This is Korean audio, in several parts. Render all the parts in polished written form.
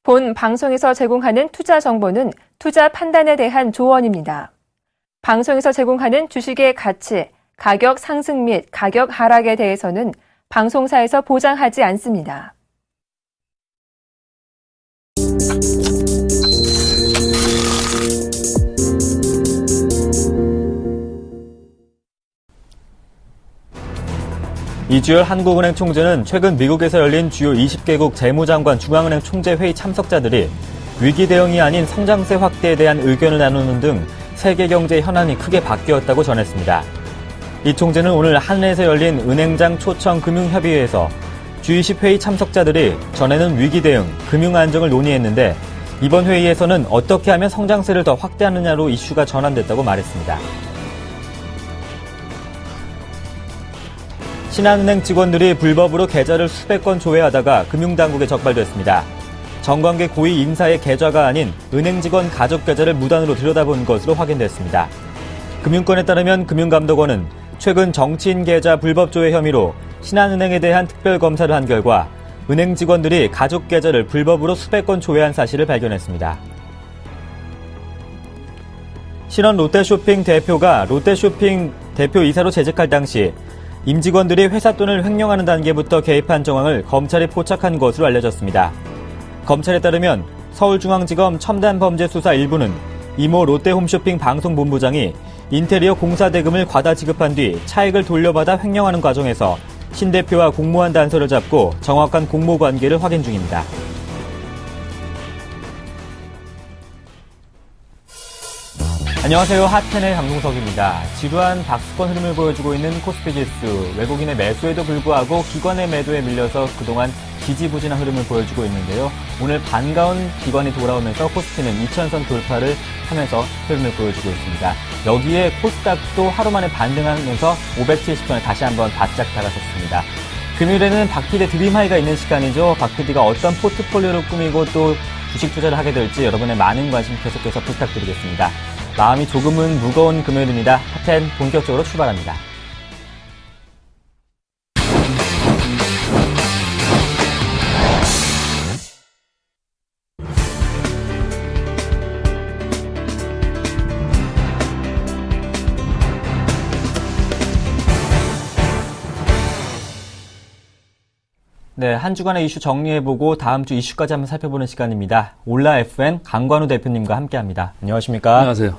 본 방송에서 제공하는 투자 정보는 투자 판단에 대한 조언입니다. 방송에서 제공하는 주식의 가치, 가격 상승 및 가격 하락에 대해서는 방송사에서 보장하지 않습니다. 이주열 한국은행 총재는 최근 미국에서 열린 주요 20개국 재무장관 중앙은행 총재 회의 참석자들이 위기 대응이 아닌 성장세 확대에 대한 의견을 나누는 등 세계 경제 현안이 크게 바뀌었다고 전했습니다. 이 총재는 오늘 한은에서 열린 은행장 초청 금융협의회에서 G20 회의 참석자들이 전에는 위기 대응, 금융 안정을 논의했는데 이번 회의에서는 어떻게 하면 성장세를 더 확대하느냐로 이슈가 전환됐다고 말했습니다. 신한은행 직원들이 불법으로 계좌를 수백 건 조회하다가 금융당국에 적발됐습니다. 정관계 고위 인사의 계좌가 아닌 은행 직원 가족 계좌를 무단으로 들여다본 것으로 확인됐습니다. 금융권에 따르면 금융감독원은 최근 정치인 계좌 불법 조회 혐의로 신한은행에 대한 특별검사를 한 결과 은행 직원들이 가족 계좌를 불법으로 수백 건 조회한 사실을 발견했습니다. 신원 롯데쇼핑 대표가 롯데쇼핑 대표이사로 재직할 당시 임직원들이 회사 돈을 횡령하는 단계부터 개입한 정황을 검찰이 포착한 것으로 알려졌습니다. 검찰에 따르면 서울중앙지검 첨단범죄수사 1부는 이모 롯데홈쇼핑 방송본부장이 인테리어 공사 대금을 과다 지급한 뒤 차액을 돌려받아 횡령하는 과정에서 신 대표와 공모한 단서를 잡고 정확한 공모 관계를 확인 중입니다. 안녕하세요. 핫텐의 강동석입니다. 지루한 박스권 흐름을 보여주고 있는 코스피 지수. 외국인의 매수에도 불구하고 기관의 매도에 밀려서 그동안 지지부진한 흐름을 보여주고 있는데요. 오늘 반가운 기관이 돌아오면서 코스피는 2000선 돌파를 하면서 흐름을 보여주고 있습니다. 여기에 코스닥도 하루 만에 반등하면서 570선에 다시 한번 바짝 다가섰습니다. 금요일에는 박 PD의 드림하이가 있는 시간이죠. 박 PD가 어떤 포트폴리오를 꾸미고 또 주식 투자를 하게 될지 여러분의 많은 관심 계속해서 부탁드리겠습니다. 마음이 조금은 무거운 금요일입니다. 핫텐 본격적으로 출발합니다. 네, 한 주간의 이슈 정리해보고 다음 주 이슈까지 한번 살펴보는 시간입니다. 올라 FN 강관우 대표님과 함께합니다. 안녕하십니까? 안녕하세요.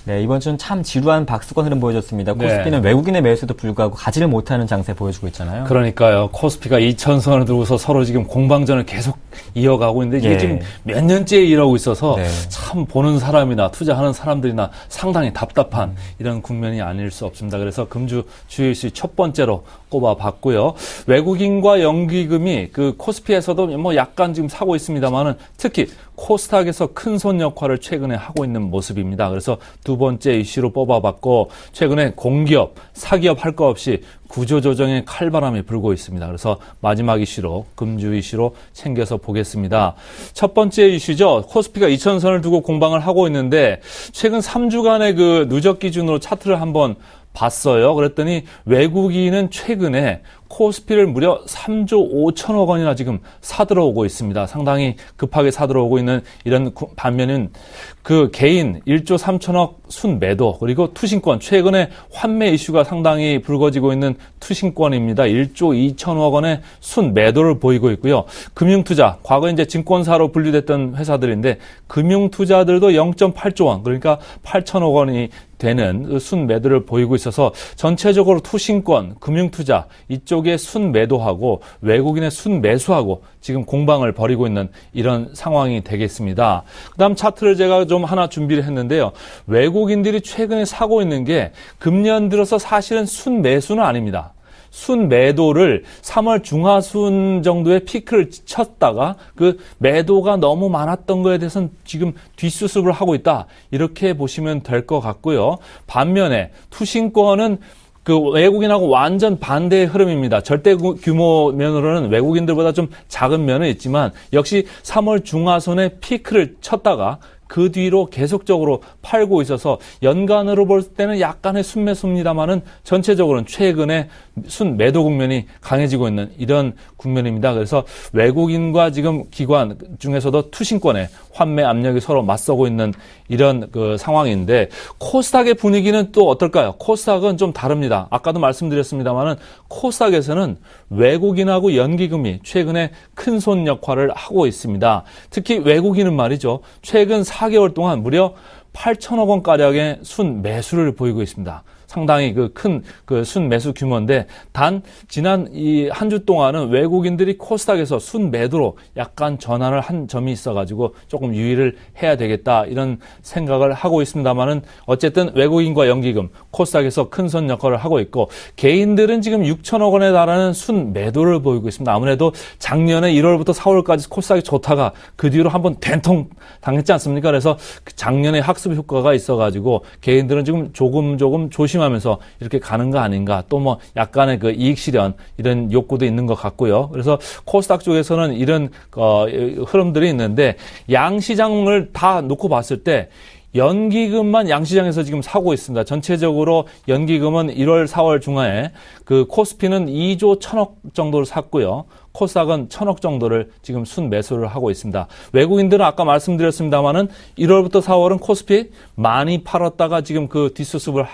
네, 이번 주는 참 지루한 박스권 흐름 보여줬습니다. 코스피는 외국인의 매수에도 불구하고 가지를 못하는 장세 보여주고 있잖아요. 그러니까요. 코스피가 2000선을 들고서 서로 지금 공방전을 계속 이어가고 있는데 이게 지금 몇 년째 이러고 있어서 참 보는 사람이나 투자하는 사람들이나 상당히 답답한 이런 국면이 아닐 수 없습니다. 그래서 금주 주요 이슈 첫 번째로 꼽아봤고요. 외국인과 연기금이 그 코스피에서도 뭐 약간 지금 사고 있습니다만은 특히 코스닥에서 큰손 역할을 최근에 하고 있는 모습입니다. 그래서 두 번째 이슈로 뽑아봤고 최근에 공기업, 사기업 할 거 없이 구조조정의 칼바람이 불고 있습니다. 그래서 마지막 이슈로 금주 이슈로 챙겨서 보겠습니다. 첫 번째 이슈죠. 코스피가 2000선을 두고 공방을 하고 있는데 최근 3주간의 그 누적 기준으로 차트를 한번 봤어요. 그랬더니 외국인은 최근에 코스피를 무려 3조 5천억 원이나 지금 사들어오고 있습니다. 상당히 급하게 사들어오고 있는 이런 반면은 그 개인 1조 3천억 순매도 그리고 투신권 최근에 환매 이슈가 상당히 불거지고 있는 투신권입니다. 1조 2천억 원의 순매도를 보이고 있고요. 금융투자 과거 이제 증권사로 분류됐던 회사들인데 금융투자들도 0.8조 원 그러니까 8천억 원이 되는 순매도를 보이고 있어서 전체적으로 투신권, 금융투자 이쪽에 순매도하고 외국인의 순매수하고 지금 공방을 벌이고 있는 이런 상황이 되겠습니다. 그다음 차트를 제가 좀 하나 준비를 했는데요. 외국인들이 최근에 사고 있는 게 금년 들어서 사실은 순매수는 아닙니다. 순매도를 3월 중하순 정도의 피크를 쳤다가 그 매도가 너무 많았던 거에 대해서는 지금 뒷수습을 하고 있다. 이렇게 보시면 될 것 같고요. 반면에 투신권은 그 외국인하고 완전 반대의 흐름입니다. 절대 규모 면으로는 외국인들보다 좀 작은 면은 있지만 역시 3월 중하순에 피크를 쳤다가 그 뒤로 계속적으로 팔고 있어서 연간으로 볼 때는 약간의 순매수입니다만은 전체적으로는 최근에 순매도 국면이 강해지고 있는 이런 국면입니다. 그래서 외국인과 지금 기관 중에서도 투신권의 환매 압력이 서로 맞서고 있는 이런 그 상황인데 코스닥의 분위기는 또 어떨까요? 코스닥은 좀 다릅니다. 아까도 말씀드렸습니다만은 코스닥에서는 외국인하고 연기금이 최근에 큰손 역할을 하고 있습니다. 특히 외국인은 말이죠. 최근 4개월 동안 무려 8천억 원가량의 순 매수를 보이고 있습니다. 상당히 큰 순 매수 규모인데 단 지난 이 한 주 동안은 외국인들이 코스닥에서 순 매도로 약간 전환을 한 점이 있어가지고 조금 유의를 해야 되겠다 이런 생각을 하고 있습니다만은 어쨌든 외국인과 연기금 코스닥에서 큰 손 역할을 하고 있고 개인들은 지금 6천억 원에 달하는 순 매도를 보이고 있습니다. 아무래도 작년에 1월부터 4월까지 코스닥이 좋다가 그 뒤로 한번 된통 당했지 않습니까? 그래서 작년에 학습 효과가 있어가지고 개인들은 지금 조금 조심하면서 이렇게 가는 거 아닌가. 또 뭐 약간의 그 이익 실현 이런 욕구도 있는 것 같고요. 그래서 코스닥 쪽에서는 이런 흐름들이 있는데 양시장을 다 놓고 봤을 때 연기금만 양시장에서 지금 사고 있습니다. 전체적으로 연기금은 1월, 4월 중에 그 코스피는 2조 1천억 정도를 샀고요. 코스닥은 1천억 정도를 지금 순 매수를 하고 있습니다. 외국인들은 아까 말씀드렸습니다만은 1월부터 4월은 코스피 많이 팔았다가 지금 그 뒷수습을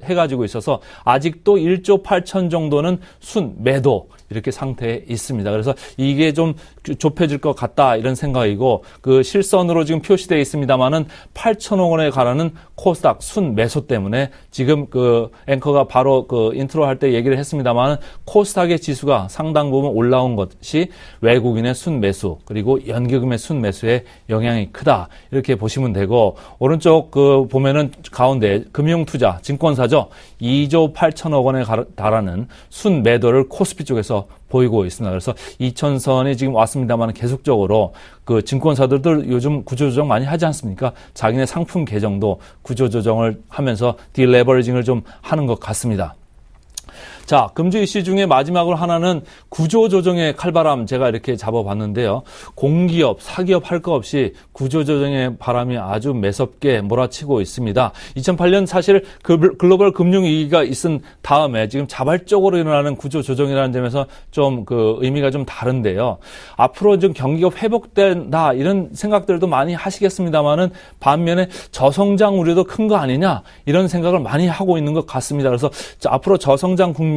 해가지고 있어서 아직도 1조 8천 정도는 순 매도 이렇게 상태에 있습니다. 그래서 이게 좀 좁혀질 것 같다 이런 생각이고 그 실선으로 지금 표시되어 있습니다만은 8천억 원에 가라는 코스닥 순 매수 때문에 지금 그 앵커가 바로 그 인트로 할 때 얘기를 했습니다만은 코스닥의 지수가 상당 부분 올라온 것이 외국인의 순 매수 그리고 연기금의 순 매수에 영향이 크다 이렇게 보시면 되고 오른쪽 그 보면은 가운데 금융투자 증권사죠 2조 8천억 원에 달하는 순 매도를 코스피 쪽에서 보이고 있습니다. 그래서 2천선이 지금 왔습니다만 계속적으로 그 증권사들도 요즘 구조조정 많이 하지 않습니까? 자기네 상품 계정도 구조조정을 하면서 딜레버리징을 좀 하는 것 같습니다. 자, 금주 이슈 중에 마지막으로 하나는 구조조정의 칼바람 제가 이렇게 잡아봤는데요. 공기업, 사기업 할 거 없이 구조조정의 바람이 아주 매섭게 몰아치고 있습니다. 2008년 사실 글로벌 금융위기가 있은 다음에 지금 자발적으로 일어나는 구조조정이라는 점에서 좀 그 의미가 좀 다른데요. 앞으로 좀 경기가 회복된다 이런 생각들도 많이 하시겠습니다만은 반면에 저성장 우려도 큰 거 아니냐 이런 생각을 많이 하고 있는 것 같습니다. 그래서 앞으로 저성장 국면에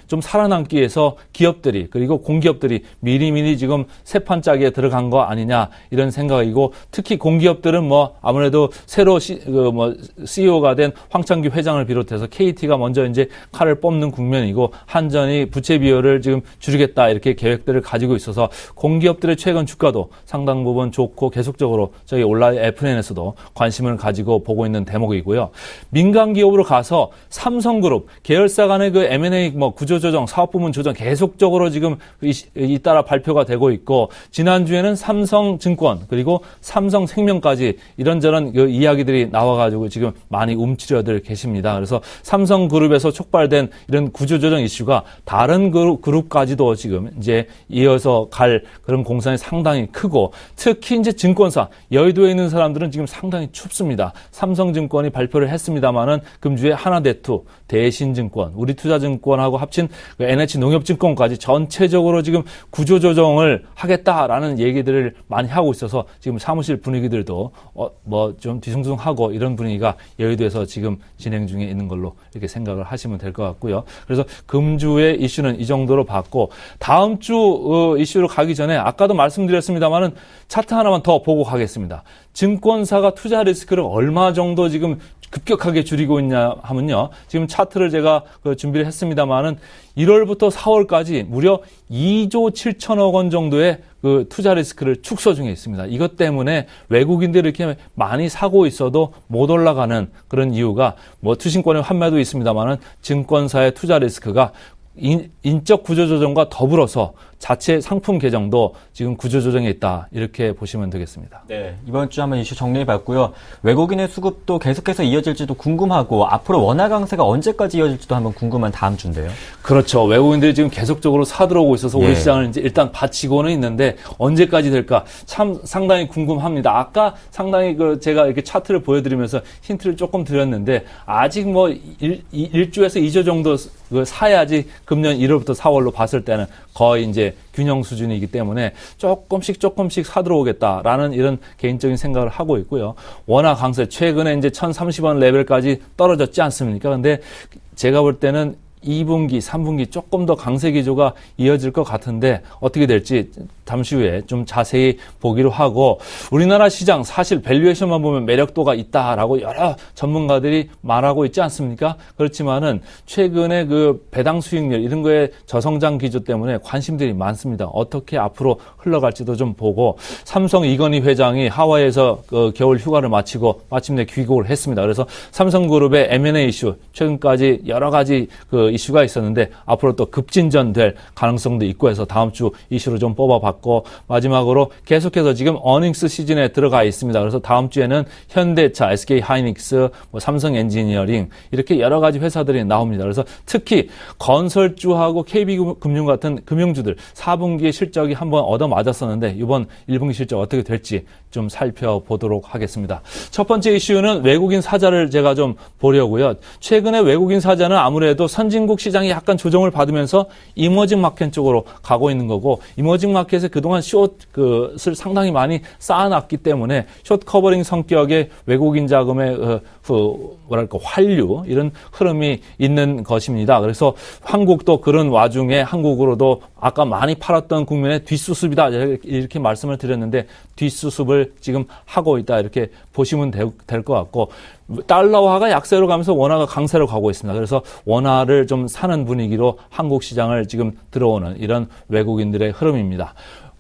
좀 살아남기 위해서 기업들이 그리고 공기업들이 미리미리 지금 세판짜기에 들어간 거 아니냐 이런 생각이고 특히 공기업들은 뭐 아무래도 새로 CEO가 된 황창기 회장을 비롯해서 KT가 먼저 이제 칼을 뽑는 국면이고 한전이 부채 비율을 지금 줄이겠다 이렇게 계획들을 가지고 있어서 공기업들의 최근 주가도 상당 부분 좋고 계속적으로 저희 온라인 FN에서도 관심을 가지고 보고 있는 대목이고요. 민간 기업으로 가서 삼성그룹 계열사 간의 그 M&A 구조조정, 사업부문 조정 계속적으로 지금 잇따라 발표가 되고 있고 지난주에는 삼성증권 그리고 삼성생명까지 이런저런 그 이야기들이 나와가지고 지금 많이 움츠려들 계십니다. 그래서 삼성그룹에서 촉발된 이런 구조조정 이슈가 다른 그룹까지도 지금 이제 이어서 갈 그런 공산이 상당히 크고 특히 이제 증권사 여의도에 있는 사람들은 지금 상당히 춥습니다. 삼성증권이 발표를 했습니다마는 금주에 하나대투, 대신증권, 우리투자증권하고 합친 NH농협증권까지 전체적으로 지금 구조조정을 하겠다라는 얘기들을 많이 하고 있어서 지금 사무실 분위기들도 좀 뒤숭숭하고 이런 분위기가 여의도에서 지금 진행 중에 있는 걸로 이렇게 생각을 하시면 될 것 같고요. 그래서 금주의 이슈는 이 정도로 봤고 다음 주 이슈로 가기 전에 아까도 말씀드렸습니다만은 차트 하나만 더 보고 가겠습니다. 증권사가 투자 리스크를 얼마 정도 지금 급격하게 줄이고 있냐 하면요. 지금 차트를 제가 준비를 했습니다만은 1월부터 4월까지 무려 2조 7천억 원 정도의 그 투자 리스크를 축소 중에 있습니다. 이것 때문에 외국인들이 이렇게 많이 사고 있어도 못 올라가는 그런 이유가 투신권의 환매도 있습니다만은 증권사의 투자 리스크가 인적 구조조정과 더불어서 자체 상품 계정도 지금 구조조정에 있다. 이렇게 보시면 되겠습니다. 네, 이번 주 한번 이슈 정리해봤고요. 외국인의 수급도 계속해서 이어질지도 궁금하고 앞으로 원화 강세가 언제까지 이어질지도 한번 궁금한 다음 주인데요. 그렇죠. 외국인들이 지금 계속적으로 사들어오고 있어서 우리 시장을 이제 일단 받치고는 있는데 언제까지 될까 참 상당히 궁금합니다. 아까 상당히 제가 이렇게 차트를 보여드리면서 힌트를 조금 드렸는데 아직 뭐 1주에서 2주 정도 사야지 금년 1월부터 4월로 봤을 때는 거의 이제 균형 수준이기 때문에 조금씩 사들어오겠다라는 이런 개인적인 생각을 하고 있고요. 원화 강세 최근에 이제 1,030원 레벨까지 떨어졌지 않습니까? 근데 제가 볼 때는 2분기, 3분기 조금 더 강세 기조가 이어질 것 같은데 어떻게 될지 잠시 후에 좀 자세히 보기로 하고 우리나라 시장 사실 밸류에이션만 보면 매력도가 있다라고 여러 전문가들이 말하고 있지 않습니까? 그렇지만은 최근에 그 배당 수익률 이런 거에 저성장 기조 때문에 관심들이 많습니다. 어떻게 앞으로 흘러갈지도 좀 보고 삼성 이건희 회장이 하와이에서 그 겨울 휴가를 마치고 마침내 귀국을 했습니다. 그래서 삼성그룹의 M&A 이슈 최근까지 여러 가지 그 이슈가 있었는데 앞으로 또 급진전될 가능성도 있고 해서 다음 주 이슈로 좀 뽑아봤고 마지막으로 계속해서 지금 어닝스 시즌에 들어가 있습니다. 그래서 다음 주에는 현대차, SK하이닉스, 삼성 엔지니어링 이렇게 여러 가지 회사들이 나옵니다. 그래서 특히 건설주하고 KB금융 같은 금융주들 4분기의 실적이 한번 얻어맞았었는데 이번 1분기 실적 어떻게 될지 좀 살펴보도록 하겠습니다. 첫 번째 이슈는 외국인 사자를 제가 좀 보려고요. 최근에 외국인 사자는 아무래도 선진국 시장이 약간 조정을 받으면서 이머징 마켓 쪽으로 가고 있는 거고 이머징 마켓에 그동안 숏을 상당히 많이 쌓아놨기 때문에 숏 커버링 성격의 외국인 자금의 환류 이런 흐름이 있는 것입니다. 그래서 한국도 그런 와중에 한국으로도 아까 많이 팔았던 국면의 뒷수습이다 이렇게 말씀을 드렸는데 뒷수습을 지금 하고 있다 이렇게 보시면 될 것 같고 달러화가 약세로 가면서 원화가 강세로 가고 있습니다. 그래서 원화를 좀 사는 분위기로 한국 시장을 지금 들어오는 이런 외국인들의 흐름입니다.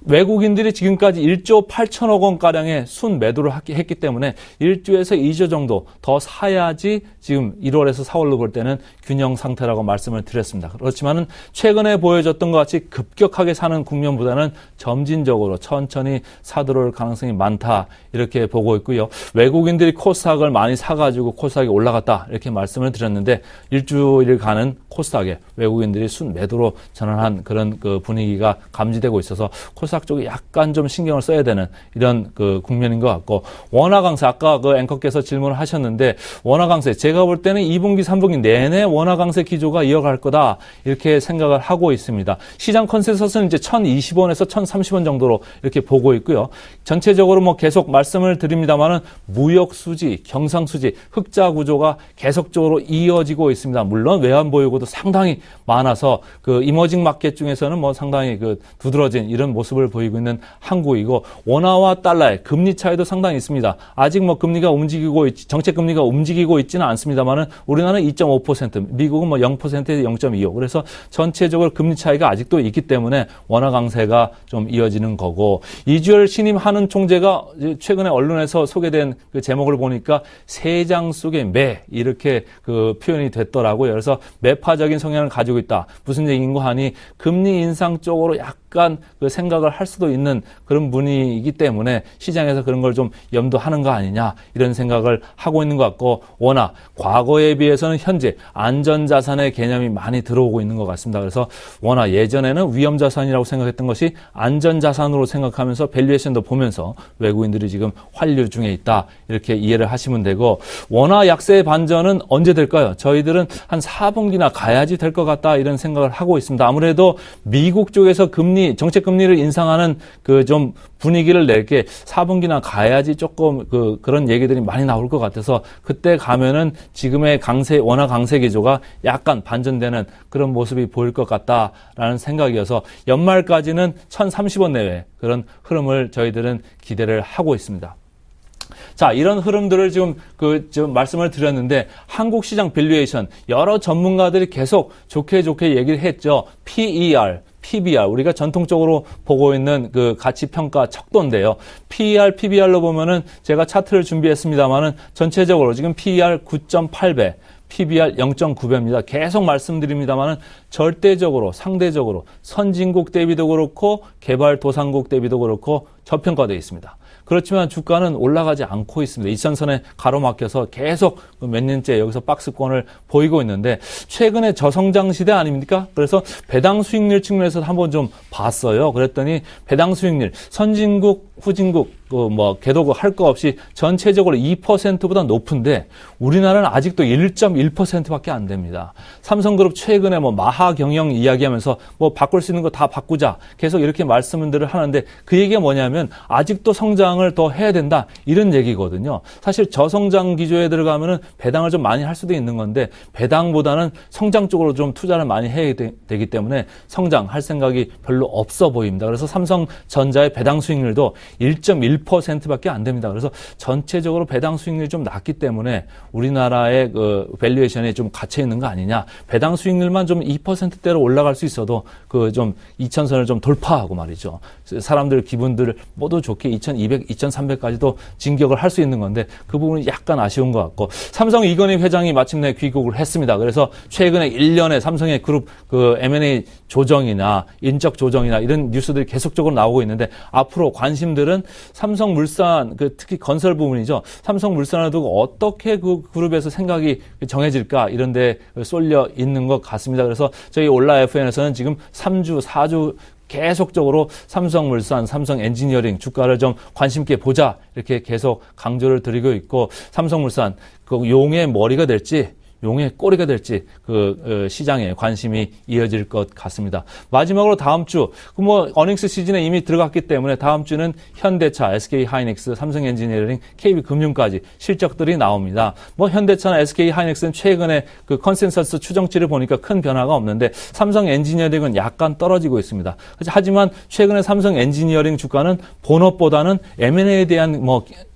외국인들이 지금까지 1조 8천억 원가량의 순 매도를 했기 때문에 1주에서 2주 정도 더 사야지 지금 1월에서 4월로 볼 때는 균형 상태라고 말씀을 드렸습니다. 그렇지만은 최근에 보여줬던 것 같이 급격하게 사는 국면보다는 점진적으로 천천히 사들어올 가능성이 많다 이렇게 보고 있고요. 외국인들이 코스닥을 많이 사가지고 코스닥이 올라갔다 이렇게 말씀을 드렸는데 일주일 가는 코스닥에 외국인들이 순 매도로 전환한 그런 그 분위기가 감지되고 있어서 코스닥 쪽에 약간 좀 신경을 써야 되는 이런 그 국면인 것 같고 원화 강세 아까 그 앵커께서 질문을 하셨는데 원화 강세 제가 볼 때는 2분기, 3분기 내내 원화 강세 기조가 이어갈 거다 이렇게 생각을 하고 있습니다. 시장 컨센서스는 이제 1,020원에서 1,030원 정도로 이렇게 보고 있고요. 전체적으로 뭐 계속 말씀을 드립니다만은 무역 수지, 경상 수지, 흑자 구조가 계속적으로 이어지고 있습니다. 물론 외환 보유고도 상당히 많아서 그 이머징 마켓 중에서는 뭐 상당히 그 두드러진 이런 모습을 보이고 있는 한국이고 원화와 달러의 금리 차이도 상당히 있습니다. 아직 뭐 금리가 정책 금리가 움직이고 있지는 않습니다만은 우리나라는 2.5%, 미국은 뭐 0%에서 0.25. 그래서 전체적으로 금리 차이가 아직도 있기 때문에 원화 강세가 좀 이어지는 거고 이주열 신임 한은 총재가 최근에 언론에서 소개된 그 제목을 보니까 세장 속의 매 이렇게 그 표현이 됐더라고요. 그래서 매파적인 성향을 가지고 있다. 무슨 얘기인가 하니 금리 인상 쪽으로 약간 그 생각을 할 수도 있는 그런 분위기이기 때문에 시장에서 그런 걸 좀 염두하는 거 아니냐 이런 생각을 하고 있는 것 같고 워낙 과거에 비해서는 현재 안전자산의 개념이 많이 들어오고 있는 것 같습니다. 그래서 워낙 예전에는 위험자산이라고 생각했던 것이 안전자산으로 생각하면서 밸류에이션도 보면서 외국인들이 지금 환류 중에 있다 이렇게 이해를 하시면 되고 원화 약세의 반전은 언제 될까요? 저희들은 한 4분기나 가야지 될 것 같다 이런 생각을 하고 있습니다. 아무래도 미국 쪽에서 정책 금리를 인상하는 그 좀 분위기를 낼게 4분기나 가야지 조금 그런 얘기들이 많이 나올 것 같아서 그때 가면은 지금의 원화 강세 기조가 약간 반전되는 그런 모습이 보일 것 같다라는 생각이어서 연말까지는 1,030원 내외 그런 흐름을 저희들은 기대를 하고 있습니다. 자, 이런 흐름들을 지금 말씀을 드렸는데 한국 시장 밸류에이션 여러 전문가들이 계속 좋게 얘기를 했죠. PER, PBR 우리가 전통적으로 보고 있는 그 가치 평가 척도인데요. PER, PBR로 보면은 제가 차트를 준비했습니다만은 전체적으로 지금 PER 9.8배 PBR 0.9배입니다. 계속 말씀드립니다만은 절대적으로 상대적으로 선진국 대비도 그렇고 개발도상국 대비도 그렇고 저평가되어 있습니다. 그렇지만 주가는 올라가지 않고 있습니다. 이천선에 가로막혀서 계속 몇 년째 여기서 박스권을 보이고 있는데 최근에 저성장 시대 아닙니까? 그래서 배당 수익률 측면에서 한번 좀 봤어요. 그랬더니 배당 수익률 선진국, 후진국 개도고 할 거 없이 전체적으로 2%보다 높은데 우리나라는 아직도 1.1%밖에 안 됩니다. 삼성그룹 최근에 마하 경영 이야기하면서 바꿀 수 있는 거 다 바꾸자 계속 이렇게 말씀들을 하는데 그 얘기가 뭐냐면 아직도 성장을 더 해야 된다 이런 얘기거든요. 사실 저성장 기조에 들어가면은 배당을 좀 많이 할 수도 있는 건데 배당보다는 성장 쪽으로 좀 투자를 많이 해야 되기 때문에 성장할 생각이 별로 없어 보입니다. 그래서 삼성전자의 배당 수익률도 1.1%밖에 안 됩니다. 그래서 전체적으로 배당 수익률이 좀 낮기 때문에 우리나라의 그 밸류에이션이 좀 갇혀 있는 거 아니냐. 배당 수익률만 좀 2%대로 올라갈 수 있어도 그 좀 2,000선을 좀 돌파하고 말이죠. 사람들 기분들 모두 좋게 2,200, 2,300까지도 진격을 할 수 있는 건데 그 부분이 약간 아쉬운 것 같고 삼성 이건희 회장이 마침내 귀국을 했습니다. 그래서 최근에 1년에 삼성의 그룹 그 M&A 조정이나 인적 조정이나 이런 뉴스들이 계속적으로 나오고 있는데 앞으로 관심들은 삼성물산 특히 건설 부분이죠. 삼성물산을 두고 어떻게 그 그룹에서 생각이 정해질까 이런 데 쏠려 있는 것 같습니다. 그래서 저희 올라 FN에서는 지금 3주, 4주 계속적으로 삼성물산, 삼성엔지니어링 주가를 좀 관심 있게 보자 이렇게 계속 강조를 드리고 있고 삼성물산 그 용의 머리가 될지 용의 꼬리가 될지 시장에 관심이 이어질 것 같습니다. 마지막으로 다음 주 어닝스 시즌에 이미 들어갔기 때문에 다음 주는 현대차, SK하이닉스, 삼성엔지니어링, KB금융까지 실적들이 나옵니다. 현대차나 SK하이닉스는 최근에 그 컨센서스 추정치를 보니까 큰 변화가 없는데 삼성엔지니어링은 약간 떨어지고 있습니다. 하지만 최근에 삼성엔지니어링 주가는 본업보다는 M&A에 대한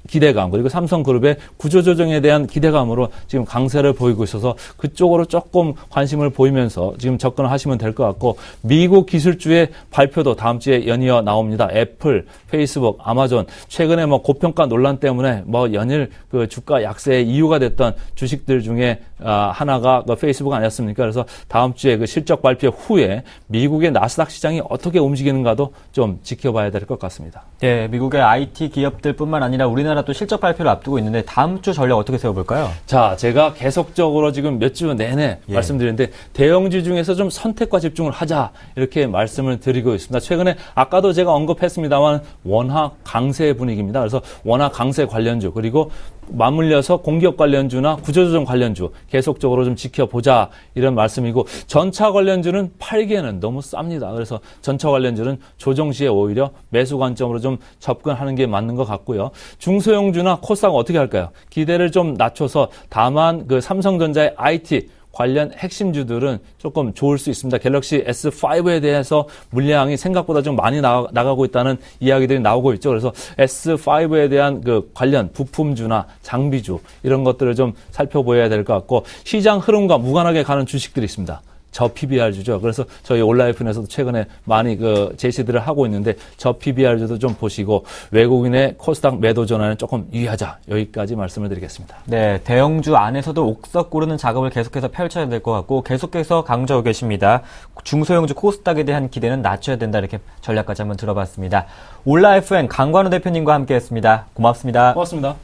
기대감 그리고 삼성그룹의 구조조정에 대한 기대감으로 지금 강세를 보이고 있어서 그쪽으로 조금 관심을 보이면서 지금 접근을 하시면 될 것 같고 미국 기술주의 발표도 다음 주에 연이어 나옵니다. 애플, 페이스북, 아마존 최근에 고평가 논란 때문에 연일 그 주가 약세의 이유가 됐던 주식들 중에 하나가 페이스북 아니었습니까? 그래서 다음 주에 그 실적 발표 후에 미국의 나스닥 시장이 어떻게 움직이는가도 좀 지켜봐야 될 것 같습니다. 네, 미국의 IT 기업들뿐만 아니라 우리나라 또 실적 발표를 앞두고 있는데 다음 주 전략 어떻게 세워볼까요? 자, 제가 계속적으로 지금 몇 주 내내 말씀드리는데 대형주 중에서 좀 선택과 집중을 하자 이렇게 말씀을 드리고 있습니다. 최근에 아까도 제가 언급했습니다만 원화 강세 분위기입니다. 그래서 원화 강세 관련주 그리고 맞물려서 공기업 관련주나 구조조정 관련주 계속적으로 좀 지켜보자 이런 말씀이고 전차 관련주는 팔기에는 너무 쌉니다. 그래서 전차 관련주는 조정 시에 오히려 매수 관점으로 좀 접근하는 게 맞는 것 같고요. 중소형주나 코스닥은 어떻게 할까요? 기대를 좀 낮춰서 다만 그 삼성전자의 IT 관련 핵심주들은 조금 좋을 수 있습니다. 갤럭시 S5에 대해서 물량이 생각보다 좀 많이 나가고 있다는 이야기들이 나오고 있죠. 그래서 S5에 대한 그 관련 부품주나 장비주 이런 것들을 좀 살펴보아야 될 것 같고 시장 흐름과 무관하게 가는 주식들이 있습니다. 저 PBR주죠. 그래서 저희 온라이프에서도 최근에 많이 제시들을 하고 있는데 저 PBR주도 좀 보시고 외국인의 코스닥 매도 전환은 조금 유의하자. 여기까지 말씀을 드리겠습니다. 네, 대형주 안에서도 옥석 고르는 작업을 계속해서 펼쳐야 될 것 같고 계속해서 강조하고 계십니다. 중소형주 코스닥에 대한 기대는 낮춰야 된다 이렇게 전략까지 한번 들어봤습니다. 온라이프엔 강관우 대표님과 함께했습니다. 고맙습니다. 고맙습니다.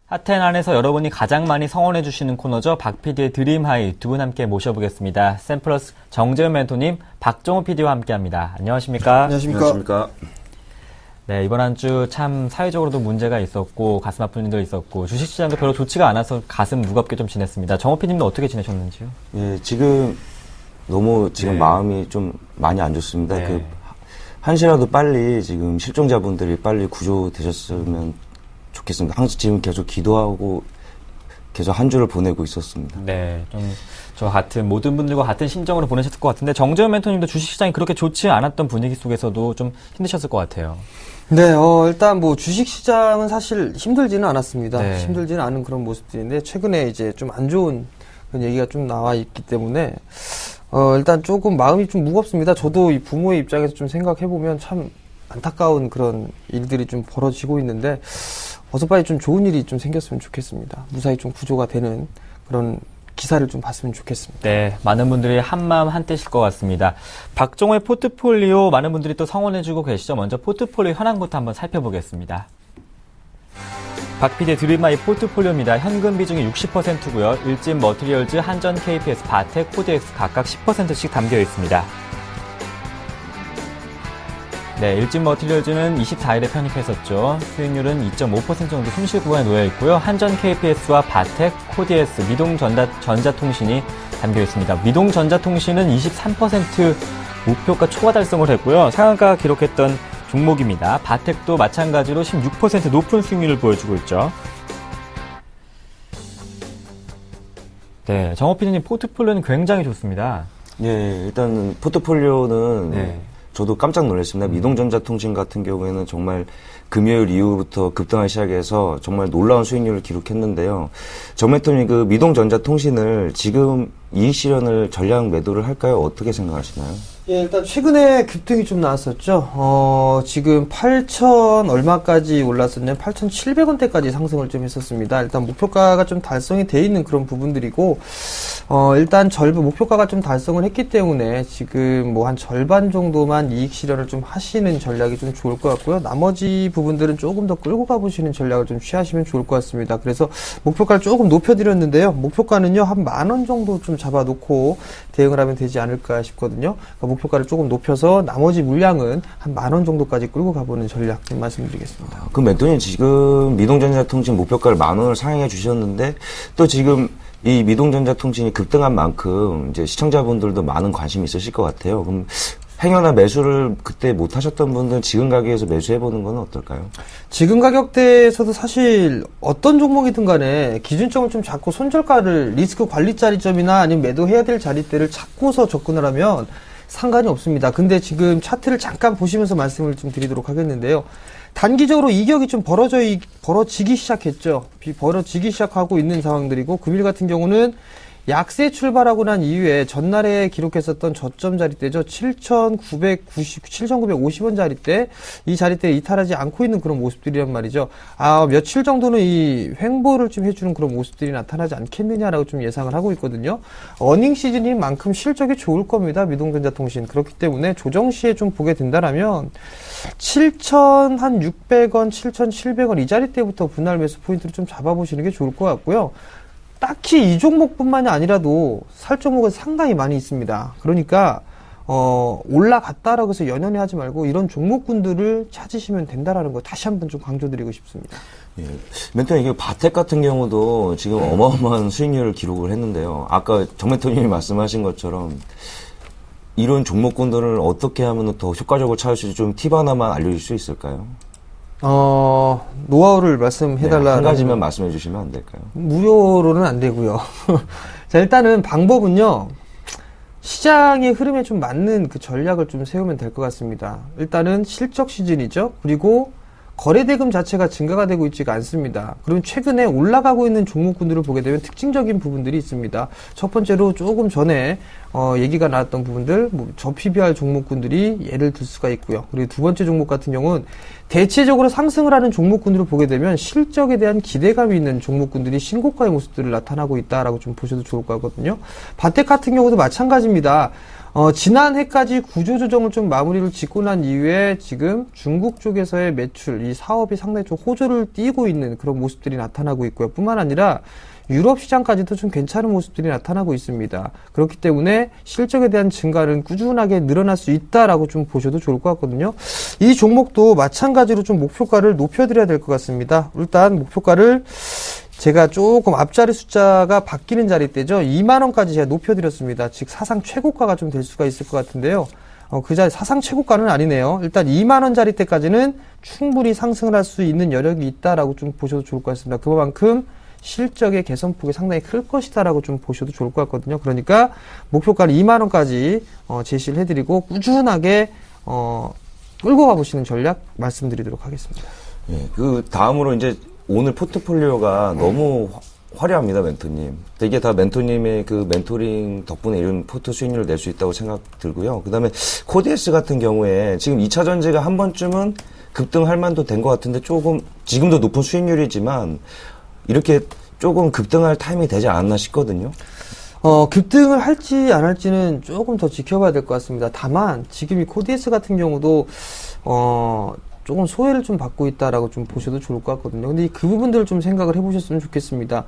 핫텐 안에서 여러분이 가장 많이 성원해 주시는 코너죠. 박 PD의 드림하이 두 분 함께 모셔보겠습니다. 샘플러스 정재훈 멘토님, 박종호 PD와 함께합니다. 안녕하십니까? 안녕하십니까? 네, 이번 한 주 참 사회적으로도 문제가 있었고 가슴 아픈 일도 있었고 주식시장도 별로 좋지가 않아서 가슴 무겁게 좀 지냈습니다. 정호 PD님도 어떻게 지내셨는지요? 예, 지금 너무 네. 마음이 좀 많이 안 좋습니다. 네. 한시라도 빨리 지금 실종자분들이 빨리 구조되셨으면 좋겠습니다. 항상 지금 계속 기도하고 계속 한 주를 보내고 있었습니다. 네, 좀 저 같은 모든 분들과 같은 심정으로 보내셨을 것 같은데 정재훈 멘토님도 주식시장이 그렇게 좋지 않았던 분위기 속에서도 좀 힘드셨을 것 같아요. 네, 일단 뭐 주식시장은 사실 힘들지는 않았습니다. 네. 힘들지는 않은 그런 모습들인데 최근에 이제 좀 안 좋은 그런 얘기가 좀 나와 있기 때문에 일단 조금 마음이 좀 무겁습니다. 저도 이 부모의 입장에서 좀 생각해 보면 참 안타까운 그런 일들이 좀 벌어지고 있는데 어서 빨리 좀 좋은 일이 좀 생겼으면 좋겠습니다. 무사히 좀 구조가 되는 그런 기사를 좀 봤으면 좋겠습니다. 네, 많은 분들이 한마음 한뜻일 것 같습니다. 박종호의 포트폴리오 많은 분들이 또 성원해주고 계시죠. 먼저 포트폴리오 현황부터 한번 살펴보겠습니다. 박 PD의 드림마이 포트폴리오입니다. 현금 비중이 60%고요. 일진 머티리얼즈, 한전 KPS, 바텍, 코드엑스 각각 10%씩 담겨 있습니다. 네, 일진 머티리얼즈는 24일에 편입했었죠. 수익률은 2.5% 정도 손실 구간에 놓여 있고요. 한전 KPS와 바텍, 코디에스, 미동전자통신이 담겨 있습니다. 미동전자통신은 23% 목표가 초과 달성을 했고요. 상한가 기록했던 종목입니다. 바텍도 마찬가지로 16% 높은 수익률을 보여주고 있죠. 네, 정호 PD님 포트폴리오는 굉장히 좋습니다. 예, 일단 포트폴리오는 네. 저도 깜짝 놀랐습니다. 미동전자통신 같은 경우에는 정말 금요일 이후부터 급등하기 시작해서 정말 놀라운 수익률을 기록했는데요. 정멘토님 그 미동전자통신을 지금 이익 실현을 전량 매도를 할까요? 어떻게 생각하시나요? 예, 일단 최근에 급등이 좀 나왔었죠. 지금 8,000 얼마까지 올랐었냐면 8,700원대까지 상승을 좀 했었습니다. 일단 목표가가 좀 달성이 돼 있는 그런 부분들이고, 일단 목표가가 좀 달성을 했기 때문에 지금 뭐 한 절반 정도만 이익 실현을 좀 하시는 전략이 좀 좋을 것 같고요. 나머지 부분들은 조금 더 끌고 가보시는 전략을 좀 취하시면 좋을 것 같습니다. 그래서 목표가를 조금 높여드렸는데요. 목표가는요, 한 10,000원 정도 좀 잡아놓고 대응을 하면 되지 않을까 싶거든요. 그러니까 목표가를 조금 높여서 나머지 물량은 한 10,000원 정도까지 끌고 가보는 전략 좀 말씀드리겠습니다. 그럼 멘토님 지금 미동전자통신 목표가를 10,000원을 상향해 주셨는데 또 지금 이 미동전자통신이 급등한 만큼 이제 시청자분들도 많은 관심이 있으실 것 같아요. 그럼 행여나 매수를 그때 못 하셨던 분들은 지금 가격에서 매수해보는 건 어떨까요? 지금 가격대에서도 사실 어떤 종목이든 간에 기준점을 좀 잡고 손절가를 리스크 관리 자리점이나 아니면 매도해야 될 자리대를 잡고서 접근을 하면 상관이 없습니다. 근데 지금 차트를 잠깐 보시면서 말씀을 좀 드리도록 하겠는데요. 단기적으로 이격이 좀 벌어지기 시작했죠. 벌어지기 시작하고 있는 상황들이고, 금일 같은 경우는 약세 출발하고 난 이후에 전날에 기록했었던 저점 자리대죠. 7,950원 자리대, 이 자리대에 이탈하지 않고 있는 그런 모습들이란 말이죠. 며칠 정도는 이 횡보를 좀 해주는 그런 모습들이 나타나지 않겠느냐라고 좀 예상을 하고 있거든요. 어닝 시즌인 만큼 실적이 좋을 겁니다. 미동전자통신. 그렇기 때문에 조정 시에 좀 보게 된다라면 7,600원, 7,700원 이 자리대부터 분할 매수 포인트를 좀 잡아보시는 게 좋을 것 같고요. 딱히 이 종목뿐만이 아니라도 살 종목은 상당히 많이 있습니다. 그러니까 올라갔다라고 해서 연연해 하지 말고 이런 종목군들을 찾으시면 된다라는 거 다시 한번 좀 강조드리고 싶습니다. 예. 멘토님, 이게 바텍 같은 경우도 지금 어마어마한 수익률을 기록을 했는데요. 아까 정멘토님이 말씀하신 것처럼 이런 종목군들을 어떻게 하면 더 효과적으로 찾을 수 있을지 좀 팁 하나만 알려줄 수 있을까요? 노하우를 말씀해달라. 네, 한 가지만 말씀해 주시면 안 될까요? 무료로는 안 되고요. 자, 일단은 방법은요. 시장의 흐름에 좀 맞는 그 전략을 좀 세우면 될 것 같습니다. 일단은 실적 시즌이죠. 그리고 거래대금 자체가 증가가 되고 있지가 않습니다. 그리고 최근에 올라가고 있는 종목군들을 보게 되면 특징적인 부분들이 있습니다. 첫 번째로 조금 전에 얘기가 나왔던 부분들, 저 PBR 종목군들이 예를 들 수가 있고요. 그리고 두 번째 종목 같은 경우는 대체적으로 상승을 하는 종목군들을 보게 되면 실적에 대한 기대감이 있는 종목군들이 신고가의 모습들을 나타나고 있다라고 좀 보셔도 좋을 것 같거든요. 바텍 같은 경우도 마찬가지입니다. 지난해까지 구조조정을 좀 마무리를 짓고 난 이후에 지금 중국 쪽에서의 매출, 이 사업이 상당히 좀 호조를 띠고 있는 그런 모습들이 나타나고 있고요. 뿐만 아니라 유럽 시장까지도 좀 괜찮은 모습들이 나타나고 있습니다. 그렇기 때문에 실적에 대한 증가는 꾸준하게 늘어날 수 있다라고 좀 보셔도 좋을 것 같거든요. 이 종목도 마찬가지로 좀 목표가를 높여드려야 될 것 같습니다. 일단 목표가를 제가 조금 앞자리 숫자가 바뀌는 자리대죠. 2만원까지 제가 높여드렸습니다. 즉 사상 최고가가 좀 될 수가 있을 것 같은데요. 그 자리 사상 최고가는 아니네요. 일단 2만원 자리대까지는 충분히 상승을 할 수 있는 여력이 있다라고 좀 보셔도 좋을 것 같습니다. 그만큼 실적의 개선폭이 상당히 클 것이다라고 좀 보셔도 좋을 것 같거든요. 그러니까 목표가를 2만원까지 제시를 해드리고 꾸준하게 끌고 가보시는 전략 말씀드리도록 하겠습니다. 예, 그 다음으로 이제 오늘 포트폴리오가 너무 화려합니다, 멘토님. 이게 다 멘토님의 그 멘토링 덕분에 이런 포트 수익률을 낼 수 있다고 생각 들고요. 그 다음에 코디에스 같은 경우에 지금 2차 전지가 한 번쯤은 급등할 만도 된 것 같은데 조금 지금도 높은 수익률이지만 이렇게 조금 급등할 타이밍이 되지 않았나 싶거든요. 급등을 할지 안 할지는 조금 더 지켜봐야 될 것 같습니다. 다만 지금 이 코디에스 같은 경우도 조금 소외를 좀 받고 있다라고 좀 보셔도 좋을 것 같거든요. 근데 그 부분들을 좀 생각을 해보셨으면 좋겠습니다.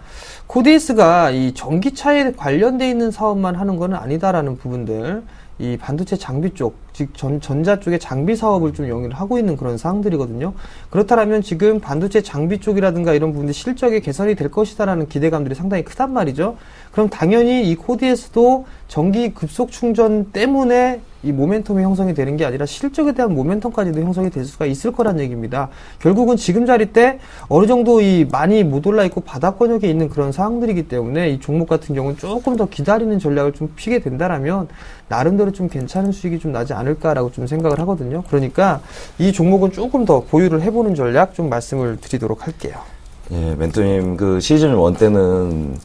코디에스가 이 전기차에 관련돼 있는 사업만 하는 건 아니다라는 부분들, 이 반도체 장비 쪽, 즉 전자 쪽의 장비 사업을 좀 영위를 하고 있는 그런 사항들이거든요. 그렇다면 지금 반도체 장비 쪽이라든가 이런 부분들 실적이 개선이 될 것이다라는 기대감들이 상당히 크단 말이죠. 그럼 당연히 이 코디에스도 전기 급속 충전 때문에 이 모멘텀이 형성이 되는 게 아니라 실적에 대한 모멘텀까지도 형성이 될 수가 있을 거란 얘기입니다. 결국은 지금 자리 때 어느 정도 이 많이 못 올라 있고 바닥권역에 있는 그런 상황들이기 때문에 이 종목 같은 경우는 조금 더 기다리는 전략을 좀 피게 된다라면 나름대로 좀 괜찮은 수익이 좀 나지 않을까라고 좀 생각을 하거든요. 그러니까 이 종목은 조금 더 보유를 해보는 전략 좀 말씀을 드리도록 할게요. 예, 멘토님 그 시즌 1 때는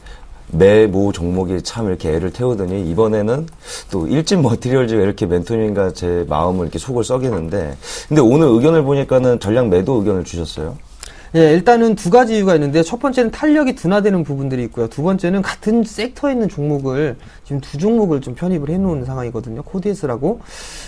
매모 종목이 참 이렇게 애를 태우더니 이번에는 또 일진 머티리얼즈가 이렇게 멘토님과 제 마음을 이렇게 속을 썩이는데 근데 오늘 의견을 보니까는 전략 매도 의견을 주셨어요. 예, 일단은 두 가지 이유가 있는데 첫 번째는 탄력이 둔화되는 부분들이 있고요. 두 번째는 같은 섹터에 있는 종목을 지금 두 종목을 좀 편입을 해놓은 상황이거든요. 코디에스라고.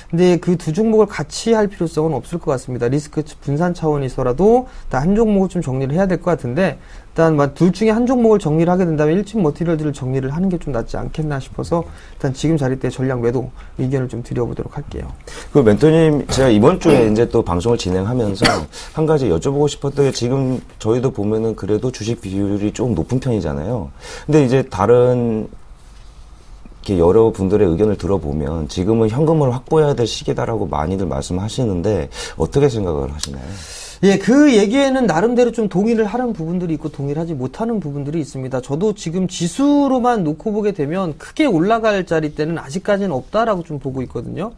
근데 그 두 종목을 같이 할 필요성은 없을 것 같습니다. 리스크 분산 차원에서라도 다 한 종목을 좀 정리를 해야 될 것 같은데 일단 둘 중에 한 종목을 정리를 하게 된다면 일진 머티리얼들을 정리를 하는 게 좀 낫지 않겠나 싶어서 일단 지금 자리 때 전략 매도 의견을 좀 드려보도록 할게요. 그 멘토님 제가 이번 주에 이제 또 방송을 진행하면서 한 가지 여쭤보고 싶었던 게 지금 저희도 보면은 그래도 주식 비율이 좀 높은 편이잖아요. 근데 이제 다른 이렇게 여러 분들의 의견을 들어보면 지금은 현금을 확보해야 될 시기다라고 많이들 말씀하시는데 어떻게 생각을 하시나요? 예, 그 얘기에는 나름대로 좀 동의를 하는 부분들이 있고 동의를 하지 못하는 부분들이 있습니다. 저도 지금 지수로만 놓고 보게 되면 크게 올라갈 자리 때는 아직까지는 없다라고 좀 보고 있거든요.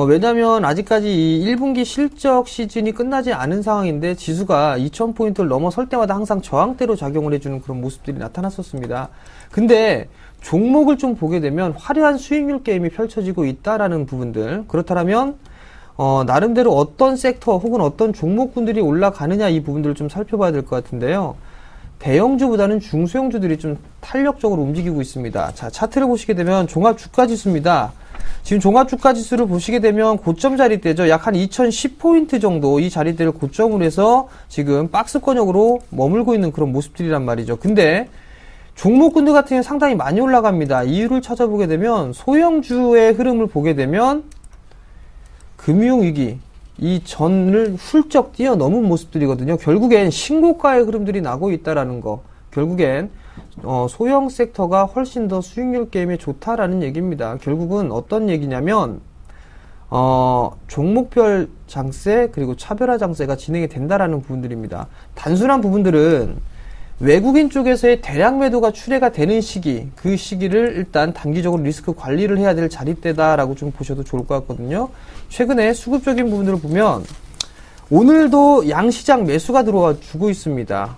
왜냐면 아직까지 이 1분기 실적 시즌이 끝나지 않은 상황인데 지수가 2000포인트를 넘어설 때마다 항상 저항대로 작용을 해주는 그런 모습들이 나타났었습니다. 근데 종목을 좀 보게 되면 화려한 수익률 게임이 펼쳐지고 있다라는 부분들, 그렇다면 나름대로 어떤 섹터 혹은 어떤 종목군들이 올라가느냐 이 부분들을 좀 살펴봐야 될 것 같은데요. 대형주보다는 중소형주들이 좀 탄력적으로 움직이고 있습니다. 자, 차트를 보시게 되면 종합주가지수입니다. 지금 종합주가지수를 보시게 되면 고점 자리대죠. 약 한 2010포인트 정도 이 자리대를 고점으로 해서 지금 박스권역으로 머물고 있는 그런 모습들이란 말이죠. 근데 종목군들 같은 경우는 상당히 많이 올라갑니다. 이유를 찾아보게 되면 소형주의 흐름을 보게 되면 금융위기, 이 전을 훌쩍 뛰어넘은 모습들이거든요. 결국엔 신고가의 흐름들이 나고 있다라는 거. 결국엔 소형 섹터가 훨씬 더 수익률 게임에 좋다라는 얘기입니다. 결국은 어떤 얘기냐면 종목별 장세 그리고 차별화 장세가 진행이 된다라는 부분들입니다. 단순한 부분들은 외국인 쪽에서의 대량 매도가 출회가 되는 시기, 그 시기를 일단 단기적으로 리스크 관리를 해야 될 자리대다라고 좀 보셔도 좋을 것 같거든요. 최근에 수급적인 부분들을 보면 오늘도 양시장 매수가 들어와 주고 있습니다.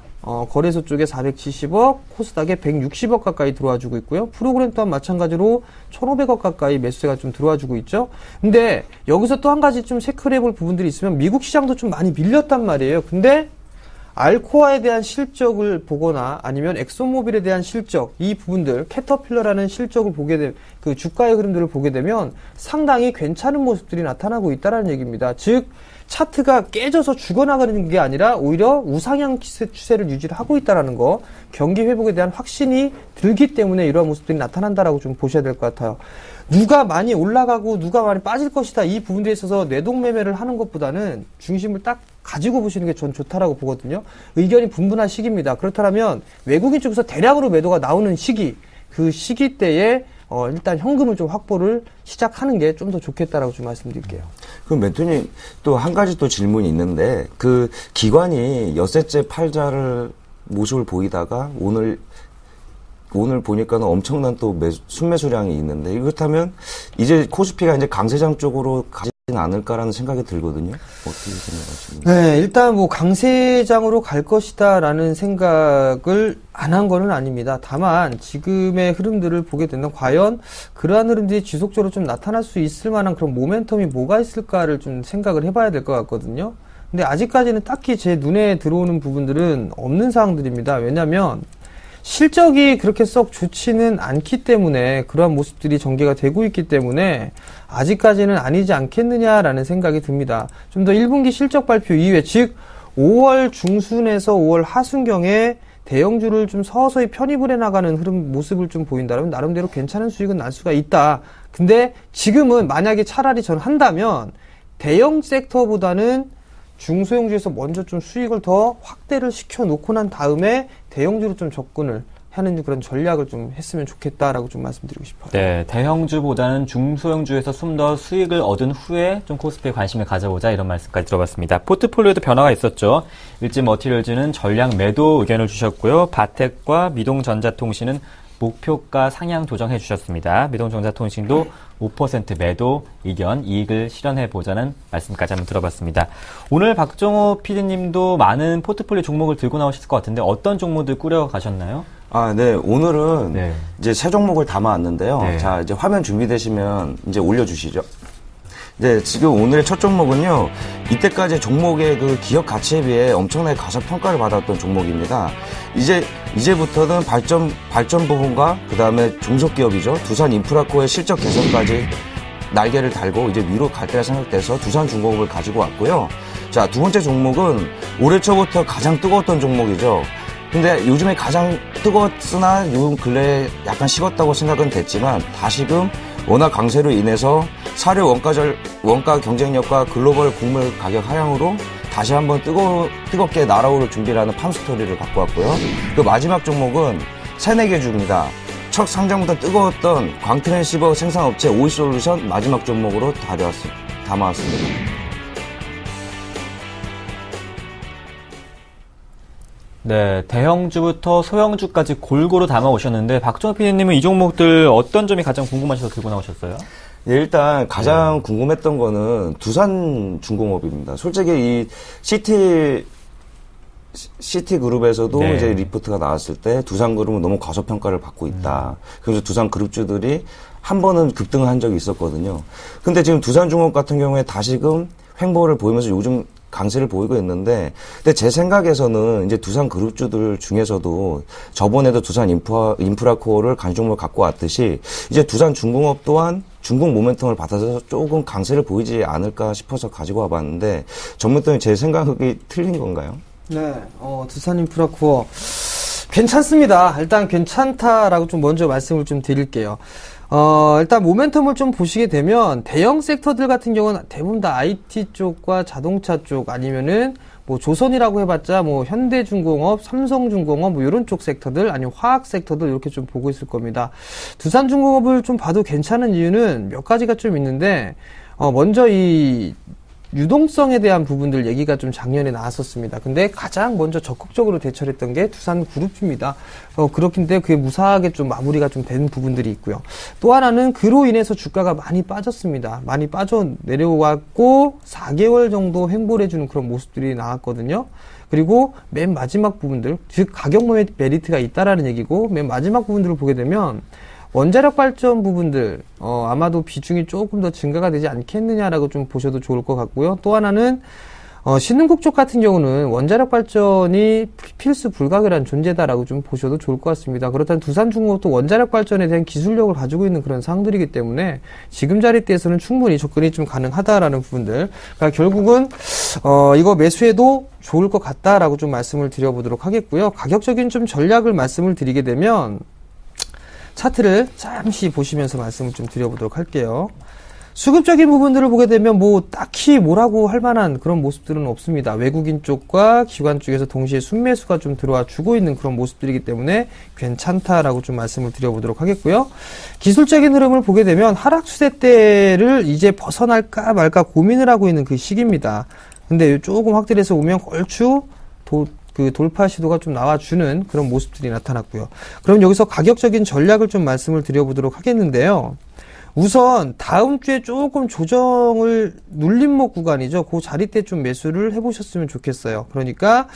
거래소 쪽에 470억, 코스닥에 160억 가까이 들어와 주고 있고요. 프로그램 또한 마찬가지로 1,500억 가까이 매수세가 좀 들어와 주고 있죠. 근데 여기서 또 한 가지 좀 체크를 해볼 부분들이 있으면 미국 시장도 좀 많이 밀렸단 말이에요. 근데 알코아에 대한 실적을 보거나 아니면 엑소모빌에 대한 실적, 이 부분들, 캐터필러라는 실적을 그 주가의 흐름들을 보게 되면 상당히 괜찮은 모습들이 나타나고 있다는 얘기입니다. 즉, 차트가 깨져서 죽어나가는 게 아니라 오히려 우상향 추세를 유지를 하고 있다는 거, 경기 회복에 대한 확신이 들기 때문에 이러한 모습들이 나타난다라고 좀 보셔야 될 것 같아요. 누가 많이 올라가고 누가 많이 빠질 것이다, 이 부분에 있어서 뇌동매매를 하는 것보다는 중심을 딱 가지고 보시는 게 전 좋다라고 보거든요. 의견이 분분한 시기입니다. 그렇다면 외국인 쪽에서 대량으로 매도가 나오는 시기, 그 시기 때에 일단 현금을 좀 확보를 시작하는 게 좀 더 좋겠다라고 좀 말씀드릴게요. 그럼 멘토님 또 한 가지 또 질문이 있는데, 그 기관이 엿새째 팔자를 모습을 보이다가 오늘 보니까는 엄청난 또 순매수량이 있는데, 이렇다면 이제 코스피가 이제 강세장 쪽으로 가지는 않을까라는 생각이 들거든요. 어떻게 생각하십니까? 네, 일단 뭐 강세장으로 갈 것이다라는 생각을 안 한 거는 아닙니다. 다만 지금의 흐름들을 보게 되면 과연 그러한 흐름들이 지속적으로 좀 나타날 수 있을 만한 그런 모멘텀이 뭐가 있을까를 좀 생각을 해봐야 될 것 같거든요. 근데 아직까지는 딱히 제 눈에 들어오는 부분들은 없는 사항들입니다. 왜냐하면 실적이 그렇게 썩 좋지는 않기 때문에, 그러한 모습들이 전개가 되고 있기 때문에 아직까지는 아니지 않겠느냐라는 생각이 듭니다. 좀 더 1분기 실적 발표 이후에, 즉 5월 중순에서 5월 하순경에 대형주를 좀 서서히 편입을 해나가는 흐름 모습을 좀 보인다면 나름대로 괜찮은 수익은 날 수가 있다. 근데 지금은 만약에 차라리 전 한다면 대형 섹터보다는 중소형주에서 먼저 좀 수익을 더 확대를 시켜놓고 난 다음에 대형주로 좀 접근을 하는 그런 전략을 좀 했으면 좋겠다라고 좀 말씀드리고 싶어요. 네, 대형주보다는 중소형주에서 좀 더 수익을 얻은 후에 좀 코스피에 관심을 가져보자, 이런 말씀까지 들어봤습니다. 포트폴리오에도 변화가 있었죠. 일지머티리얼즈는 전량 매도 의견을 주셨고요. 바텍과 미동전자통신은 목표가 상향 조정해 주셨습니다. 미동전자통신도 5% 매도 의견, 이익을 실현해보자는 말씀까지 한번 들어봤습니다. 오늘 박정호 PD님도 많은 포트폴리오 종목을 들고 나오셨을 것 같은데 어떤 종목들 꾸려가셨나요? 네. 오늘은 네. 이제 세 종목을 담아왔는데요. 네. 자, 이제 화면 준비되시면 이제 올려주시죠. 네, 지금 오늘의 첫 종목은요, 이때까지 종목의 그 기업 가치에 비해 엄청나게 가소평가를 받았던 종목입니다. 이제부터는 발전 부분과 그 다음에 중소기업이죠. 두산 인프라코의 실적 개선까지 날개를 달고 이제 위로 갈 때가 생각돼서 두산중공업을 가지고 왔고요. 자, 두 번째 종목은 올해 초부터 가장 뜨거웠던 종목이죠. 근데 요즘에 가장 뜨거웠으나 요 근래에 약간 식었다고 생각은 됐지만 다시금 워낙 강세로 인해서 사료 원가 경쟁력과 글로벌 곡물 가격 하향으로 다시 한번 뜨겁게 날아오를 준비를 하는 팜스토리를 갖고 왔고요. 그 마지막 종목은 새내개 주입니다. 첫 상장부터 뜨거웠던 광트랜시버 생산업체 오이솔루션 마지막 종목으로 담아왔습니다. 네, 대형주부터 소형주까지 골고루 담아오셨는데 박정호 PD님은 이 종목들 어떤 점이 가장 궁금하셔서 들고 나오셨어요? 네, 일단 가장 궁금했던 거는 두산중공업입니다. 솔직히 이 시티그룹에서도 네. 이제 리포트가 나왔을 때 두산그룹은 너무 과소평가를 받고 있다. 그래서 두산그룹주들이 한 번은 급등을 한 적이 있었거든요. 근데 지금 두산중공업 같은 경우에 다시금 횡보를 보이면서 요즘 강세를 보이고 있는데, 근데 제 생각에서는 이제 두산 그룹주들 중에서도 저번에도 두산 인프라코어를 간종목을 갖고 왔듯이 이제 두산 중공업 또한 중공 모멘텀을 받아서 조금 강세를 보이지 않을까 싶어서 가지고 와봤는데, 전문가님 제 생각이 틀린 건가요? 네, 두산 인프라코어 괜찮습니다. 일단 괜찮다라고 좀 먼저 말씀을 좀 드릴게요. 일단 모멘텀을 좀 보시게 되면 대형 섹터들 같은 경우는 대부분 다 IT 쪽과 자동차 쪽 아니면은 뭐 조선이라고 해봤자 뭐 현대중공업, 삼성중공업 뭐 이런 쪽 섹터들 아니면 화학 섹터들 이렇게 좀 보고 있을 겁니다. 두산중공업을 좀 봐도 괜찮은 이유는 몇 가지가 좀 있는데 먼저 이 유동성에 대한 부분들 얘기가 좀 작년에 나왔었습니다. 근데 가장 먼저 적극적으로 대처를 했던 게 두산그룹주입니다. 그렇긴데 그게 무사하게 좀 마무리가 좀 된 부분들이 있고요. 또 하나는 그로 인해서 주가가 많이 빠졌습니다. 많이 빠져 내려왔고 4개월 정도 횡보를 해주는 그런 모습들이 나왔거든요. 그리고 맨 마지막 부분들, 즉 가격 메리트가 있다라는 얘기고, 맨 마지막 부분들을 보게 되면 원자력 발전 부분들 아마도 비중이 조금 더 증가가 되지 않겠느냐라고 좀 보셔도 좋을 것 같고요. 또 하나는 신흥국 쪽 같은 경우는 원자력 발전이 필수 불가결한 존재다라고 좀 보셔도 좋을 것 같습니다. 그렇다면 두산중공업도 원자력 발전에 대한 기술력을 가지고 있는 그런 상들이기 때문에 지금 자리대에서는 충분히 접근이 좀 가능하다라는 부분들. 그러니까 결국은 이거 매수해도 좋을 것 같다라고 좀 말씀을 드려보도록 하겠고요. 가격적인 좀 전략을 말씀을 드리게 되면 차트를 잠시 보시면서 말씀을 좀 드려보도록 할게요. 수급적인 부분들을 보게 되면 뭐 딱히 뭐라고 할 만한 그런 모습들은 없습니다. 외국인 쪽과 기관 쪽에서 동시에 순매수가 좀 들어와 주고 있는 그런 모습들이기 때문에 괜찮다라고 좀 말씀을 드려보도록 하겠고요. 기술적인 흐름을 보게 되면 하락 추세대를 이제 벗어날까 말까 고민을 하고 있는 그 시기입니다. 근데 조금 확대돼서 오면 얼추 돌파 시도가 좀 나와주는 그런 모습들이 나타났고요. 그럼 여기서 가격적인 전략을 좀 말씀을 드려보도록 하겠는데요. 우선 다음 주에 조금 조정을 눌림목 구간이죠. 그 자리 때 좀 매수를 해보셨으면 좋겠어요. 그러니까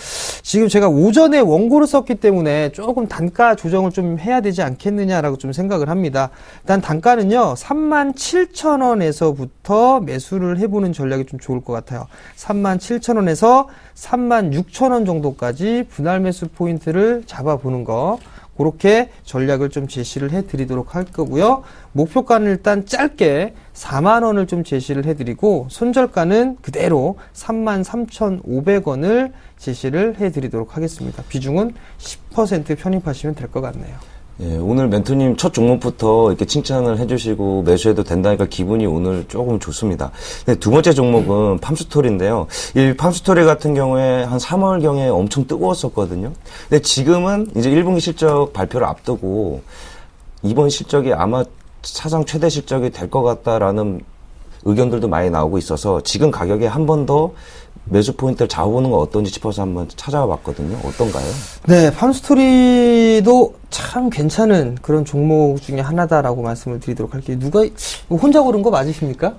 지금 제가 오전에 원고를 썼기 때문에 조금 단가 조정을 좀 해야 되지 않겠느냐라고 좀 생각을 합니다. 일단 단가는요 37,000원에서부터 매수를 해보는 전략이 좀 좋을 것 같아요. 37,000원에서 36,000원 정도까지 분할 매수 포인트를 잡아보는 거, 그렇게 전략을 좀 제시를 해드리도록 할 거고요. 목표가는 일단 짧게 4만원을 좀 제시를 해드리고, 손절가는 그대로 33,500원을 제시를 해드리도록 하겠습니다. 비중은 10% 편입하시면 될 것 같네요. 예, 오늘 멘토님 첫 종목부터 이렇게 칭찬을 해주시고 매수해도 된다니까 기분이 오늘 조금 좋습니다. 네, 두 번째 종목은 팜스토리인데요. 이 팜스토리 같은 경우에 한 3월경에 엄청 뜨거웠었거든요. 근데 지금은 이제 1분기 실적 발표를 앞두고 이번 실적이 아마 사상 최대 실적이 될 것 같다라는 의견들도 많이 나오고 있어서 지금 가격에 한 번 더 매수 포인트를 잡아보는 건 어떤지 싶어서 한번 찾아와 봤거든요. 어떤가요? 네, 팜스토리도 참 괜찮은 그런 종목 중에 하나다라고 말씀을 드리도록 할게요. 누가 혼자 고른 거 맞으십니까?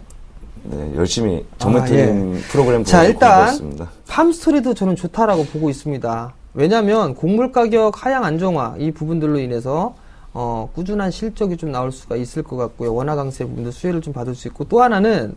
네, 열심히 정멘토님 프로그램 보고 자, 일단 있습니다. 팜스토리도 저는 좋다라고 보고 있습니다. 왜냐하면 곡물 가격 하향 안정화 이 부분들로 인해서 꾸준한 실적이 좀 나올 수가 있을 것 같고요. 원화 강세 부분도 수혜를 좀 받을 수 있고, 또 하나는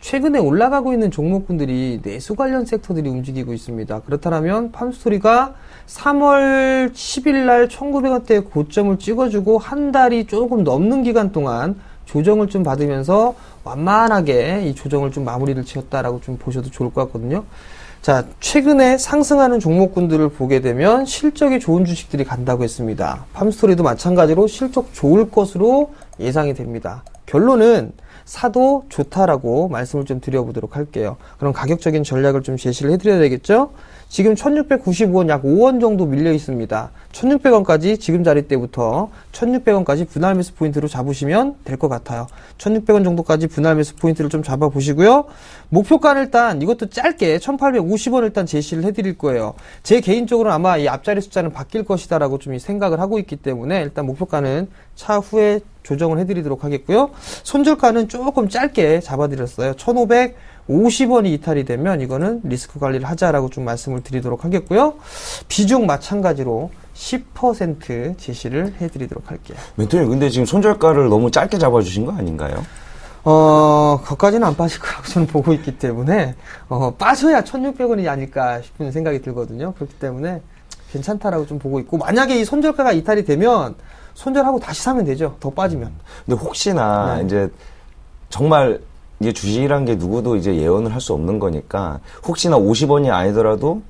최근에 올라가고 있는 종목군들이 내수 관련 섹터들이 움직이고 있습니다. 그렇다면 팜스토리가 3월 10일 날 1,900원대의 고점을 찍어주고 한 달이 조금 넘는 기간 동안 조정을 좀 받으면서 완만하게 이 조정을 좀 마무리를 지었다라고 좀 보셔도 좋을 것 같거든요. 자, 최근에 상승하는 종목군들을 보게 되면 실적이 좋은 주식들이 간다고 했습니다. 팜스토리도 마찬가지로 실적 좋을 것으로 예상이 됩니다. 결론은 사도 좋다라고 말씀을 좀 드려보도록 할게요. 그럼 가격적인 전략을 좀 제시를 해드려야 되겠죠? 지금 1695원 약 5원 정도 밀려 있습니다. 1600원까지 지금 자리때부터 1600원까지 분할 매수 포인트로 잡으시면 될 것 같아요. 1600원 정도까지 분할 매수 포인트를 좀 잡아보시고요. 목표가는 일단 이것도 짧게 1850원 일단 제시를 해드릴 거예요. 제 개인적으로는 아마 이 앞자리 숫자는 바뀔 것이다라고 좀 생각을 하고 있기 때문에 일단 목표가는 차후에 조정을 해드리도록 하겠고요. 손절가는 조금 짧게 잡아드렸어요. 1550원이 이탈이 되면 이거는 리스크 관리를 하자라고 좀 말씀을 드리도록 하겠고요. 비중 마찬가지로 10% 제시를 해드리도록 할게요. 멘토님, 근데 지금 손절가를 너무 짧게 잡아주신 거 아닌가요? 거기까지는 안 빠질 거라고 저는 보고 있기 때문에, 빠져야 1600원이 아닐까 싶은 생각이 들거든요. 그렇기 때문에 괜찮다라고 좀 보고 있고, 만약에 이 손절가가 이탈이 되면 손절하고 다시 사면 되죠. 더 빠지면. 근데 혹시나 이제 정말 이게 주식이란 게 누구도 이제 예언을 할 수 없는 거니까 혹시나 50원이 아니더라도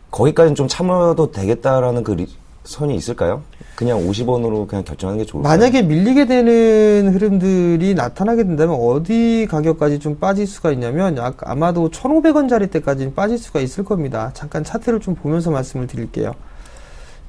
거기까지는 좀 참아도 되겠다라는 그 선이 있을까요? 그냥 50원으로 그냥 결정하는 게 좋을까요? 만약에 밀리게 되는 흐름들이 나타나게 된다면 어디 가격까지 좀 빠질 수가 있냐면 아마도 1,500원짜리 때까지는 빠질 수가 있을 겁니다. 잠깐 차트를 좀 보면서 말씀을 드릴게요.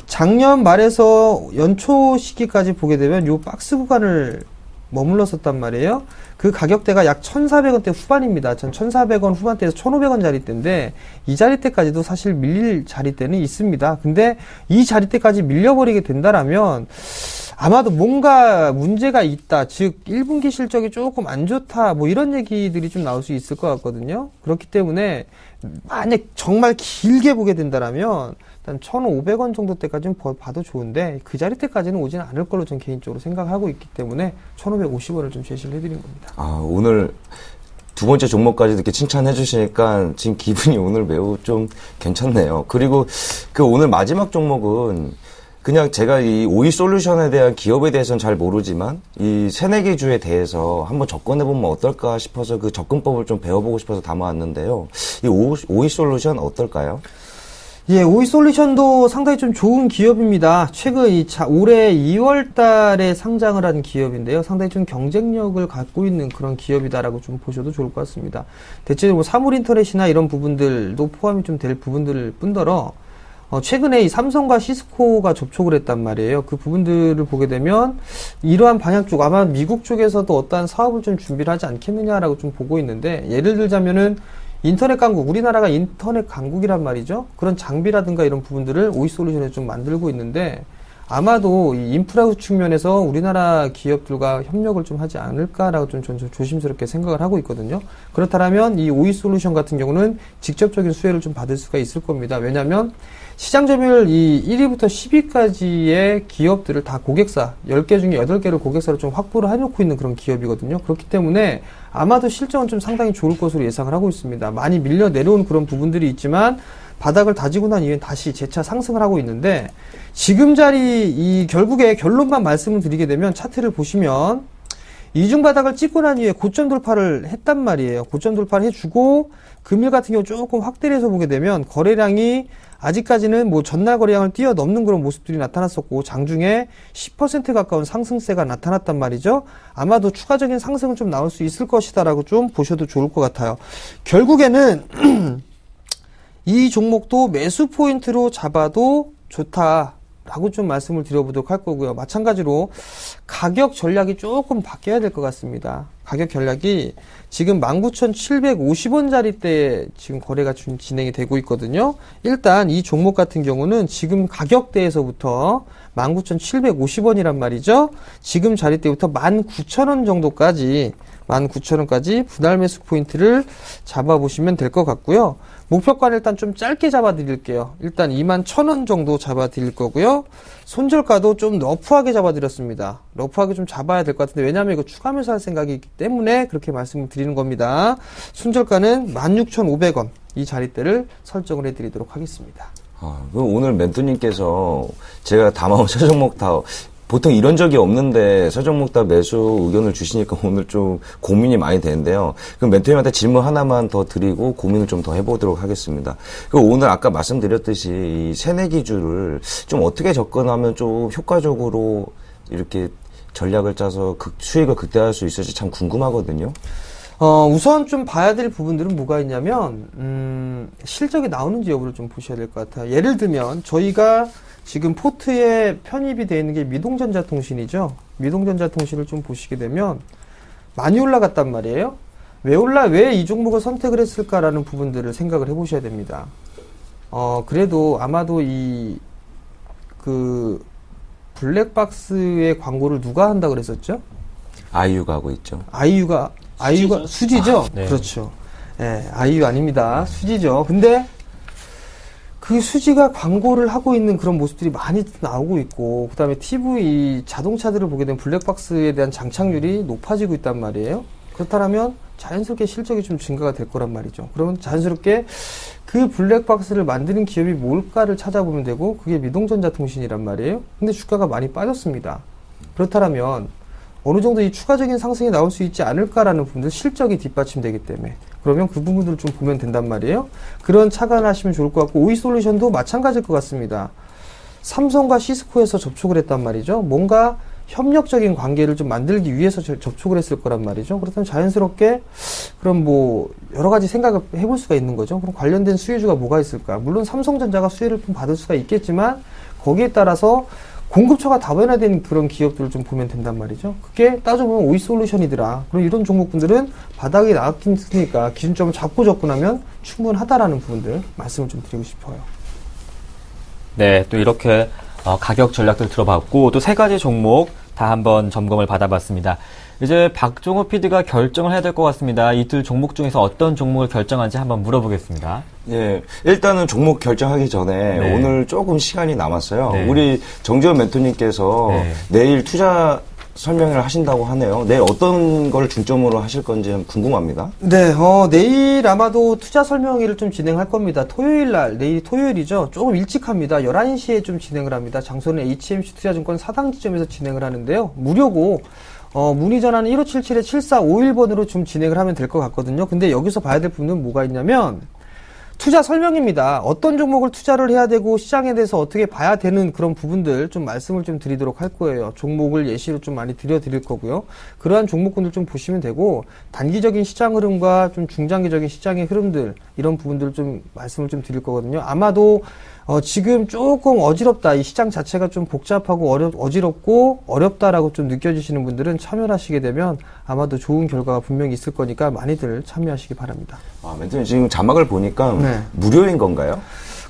작년 말에서 연초 시기까지 보게 되면 요 박스 구간을 머물렀었단 말이에요. 그 가격대가 약 1,400원대 후반입니다. 전 1,400원 후반대에서 1,500원 자리대인데 이 자리대까지도 사실 밀릴 자리대는 있습니다. 근데 이 자리대까지 밀려버리게 된다라면 아마도 뭔가 문제가 있다. 즉 1분기 실적이 조금 안 좋다. 뭐 이런 얘기들이 좀 나올 수 있을 것 같거든요. 그렇기 때문에 만약 정말 길게 보게 된다라면 일단 1,500원 정도 때까지는 봐도 좋은데 그 자리 때까지는 오지는 않을 걸로 저는 개인적으로 생각하고 있기 때문에 1,550원을 좀 제시를 해드린 겁니다. 아, 오늘 두 번째 종목까지 이렇게 칭찬해 주시니까 지금 기분이 오늘 매우 좀 괜찮네요. 그리고 그 오늘 마지막 종목은 그냥 제가 이 오이솔루션에 대한 기업에 대해서는 잘 모르지만 이 새내기 주에 대해서 한번 접근해보면 어떨까 싶어서 그 접근법을 좀 배워보고 싶어서 담아왔는데요. 이 오이솔루션 어떨까요? 예, 오이솔루션도 상당히 좀 좋은 기업입니다. 최근 올해 2월 달에 상장을 한 기업인데요. 상당히 좀 경쟁력을 갖고 있는 그런 기업이다라고 좀 보셔도 좋을 것 같습니다. 대체적으로 사물인터넷이나 이런 부분들도 포함이 좀 될 부분들 뿐더러, 최근에 이 삼성과 시스코가 접촉을 했단 말이에요. 그 부분들을 보게 되면 이러한 방향 쪽, 아마 미국 쪽에서도 어떠한 사업을 좀 준비를 하지 않겠느냐라고 좀 보고 있는데, 예를 들자면은 인터넷 강국, 우리나라가 인터넷 강국이란 말이죠. 그런 장비라든가 이런 부분들을 오이솔루션에 좀 만들고 있는데, 아마도 이 인프라 측면에서 우리나라 기업들과 협력을 좀 하지 않을까라고 좀 조심스럽게 생각을 하고 있거든요. 그렇다면 이 오이솔루션 같은 경우는 직접적인 수혜를 좀 받을 수가 있을 겁니다. 왜냐하면 시장 점유율 이 1위부터 10위까지의 기업들을 다 고객사, 10개 중에 8개를 고객사로 좀 확보를 해놓고 있는 그런 기업이거든요. 그렇기 때문에 아마도 실적은 좀 상당히 좋을 것으로 예상을 하고 있습니다. 많이 밀려 내려온 그런 부분들이 있지만 바닥을 다지고 난 이후에 다시 재차 상승을 하고 있는데, 지금 자리 결국에 결론만 말씀을 드리게 되면 차트를 보시면 이중 바닥을 찍고 난 이후에 고점 돌파를 했단 말이에요. 고점 돌파를 해주고 금일 같은 경우 조금 확대를 해서 보게 되면 거래량이 아직까지는 뭐 전날 거래량을 뛰어넘는 그런 모습들이 나타났었고, 장중에 10% 가까운 상승세가 나타났단 말이죠. 아마도 추가적인 상승은 좀 나올 수 있을 것이다라고 좀 보셔도 좋을 것 같아요. 결국에는 이 종목도 매수 포인트로 잡아도 좋다라고 좀 말씀을 드려보도록 할 거고요. 마찬가지로 가격 전략이 조금 바뀌어야 될 것 같습니다. 가격 전략이 지금 19,750원짜리대에 지금 거래가 진행이 되고 있거든요. 일단 이 종목 같은 경우는 지금 가격대에서부터 19,750원이란 말이죠. 지금 자리대부터 19,000원 정도까지 19,000원까지 분할 매수 포인트를 잡아보시면 될 것 같고요. 목표가를 일단 좀 짧게 잡아드릴게요. 일단 21,000원 정도 잡아드릴 거고요. 손절가도 좀 러프하게 잡아드렸습니다. 러프하게 좀 잡아야 될 것 같은데, 왜냐하면 이거 추가 매수할 생각이기 때문에 그렇게 말씀을 드리는 겁니다. 손절가는 16,500원 이 자리대를 설정을 해드리도록 하겠습니다. 오늘 멘토님께서 제가 담아온 세 종목 다 보통 이런 적이 없는데 세 종목 다 매수 의견을 주시니까 오늘 좀 고민이 많이 되는데요. 그럼 멘토님한테 질문 하나만 더 드리고 고민을 좀 더 해보도록 하겠습니다. 오늘 아까 말씀드렸듯이 이 새내기주를 좀 어떻게 접근하면 좀 효과적으로 이렇게 전략을 짜서 수익을 극대화할 수 있을지 참 궁금하거든요. 우선 좀 봐야 될 부분들은 뭐가 있냐면, 실적이 나오는지 여부를 좀 보셔야 될 것 같아요. 예를 들면, 저희가 지금 포트에 편입이 되어 있는 게 미동전자통신이죠. 미동전자통신을 좀 보시게 되면, 많이 올라갔단 말이에요. 왜 이 종목을 선택을 했을까라는 부분들을 생각을 해 보셔야 됩니다. 그래도 아마도 블랙박스의 광고를 누가 한다 그랬었죠? 아이유가 하고 있죠. 아이유가 수지죠? 네. 그렇죠. 예, 아이유 아닙니다. 수지죠. 근데 그 수지가 광고를 하고 있는 그런 모습들이 많이 나오고 있고, 그 다음에 TV 자동차들을 보게 되면 블랙박스에 대한 장착률이 높아지고 있단 말이에요. 그렇다면 자연스럽게 실적이 좀 증가가 될 거란 말이죠. 그러면 자연스럽게 그 블랙박스를 만드는 기업이 뭘까를 찾아보면 되고, 그게 미동전자통신이란 말이에요. 근데 주가가 많이 빠졌습니다. 그렇다면 어느 정도 이 추가적인 상승이 나올 수 있지 않을까라는 부분들, 실적이 뒷받침되기 때문에, 그러면 그 부분들을 좀 보면 된단 말이에요. 그런 착안을 하시면 좋을 것 같고, 오이솔루션도 마찬가지일 것 같습니다. 삼성과 시스코에서 접촉을 했단 말이죠. 뭔가 협력적인 관계를 좀 만들기 위해서 접촉을 했을 거란 말이죠. 그렇다면 자연스럽게 그럼 뭐 여러 가지 생각을 해볼 수가 있는 거죠. 그럼 관련된 수혜주가 뭐가 있을까? 물론 삼성전자가 수혜를 좀 받을 수가 있겠지만, 거기에 따라서 공급처가 다변화된 그런 기업들을 좀 보면 된단 말이죠. 그게 따져보면 오이솔루션이더라. 그럼 이런 종목분들은 바닥이 나왔으니까 기준점을 잡고 접근하면 충분하다라는 부분들 말씀을 좀 드리고 싶어요. 네, 또 이렇게 가격 전략들 들어봤고, 또 세 가지 종목 다 한번 점검을 받아봤습니다. 이제 박종호 PD가 결정을 해야 될 것 같습니다. 이 두 종목 중에서 어떤 종목을 결정한지 한번 물어보겠습니다. 예, 일단은 종목 결정하기 전에 오늘 조금 시간이 남았어요. 우리 정재원 멘토님께서 내일 투자 설명을 하신다고 하네요. 내일 어떤 걸 중점으로 하실 건지 궁금합니다. 네, 내일 아마도 투자 설명회를 좀 진행할 겁니다. 내일이 토요일이죠. 조금 일찍 합니다. 11시에 좀 진행을 합니다. 장소는 HMC 투자증권 사당 지점에서 진행을 하는데요. 무료고, 문의 전화는 1577-7451번으로 좀 진행을 하면 될 것 같거든요. 근데 여기서 봐야 될 부분은 뭐가 있냐면, 투자 설명입니다. 어떤 종목을 투자를 해야 되고 시장에 대해서 어떻게 봐야 되는 그런 부분들 좀 말씀을 좀 드리도록 할 거예요. 종목을 예시로 좀 많이 드릴 거고요. 그러한 종목군들 좀 보시면 되고 단기적인 시장 흐름과 좀 중장기적인 시장의 흐름들 이런 부분들 좀 말씀을 좀 드릴 거거든요. 아마도 지금 조금 어지럽다. 이 시장 자체가 좀 복잡하고 어지럽고 어렵다라고 좀 느껴지시는 분들은 참여를 하시게 되면 아마도 좋은 결과가 분명히 있을 거니까 많이들 참여하시기 바랍니다. 멘토님 지금 자막을 보니까 네. 무료인 건가요?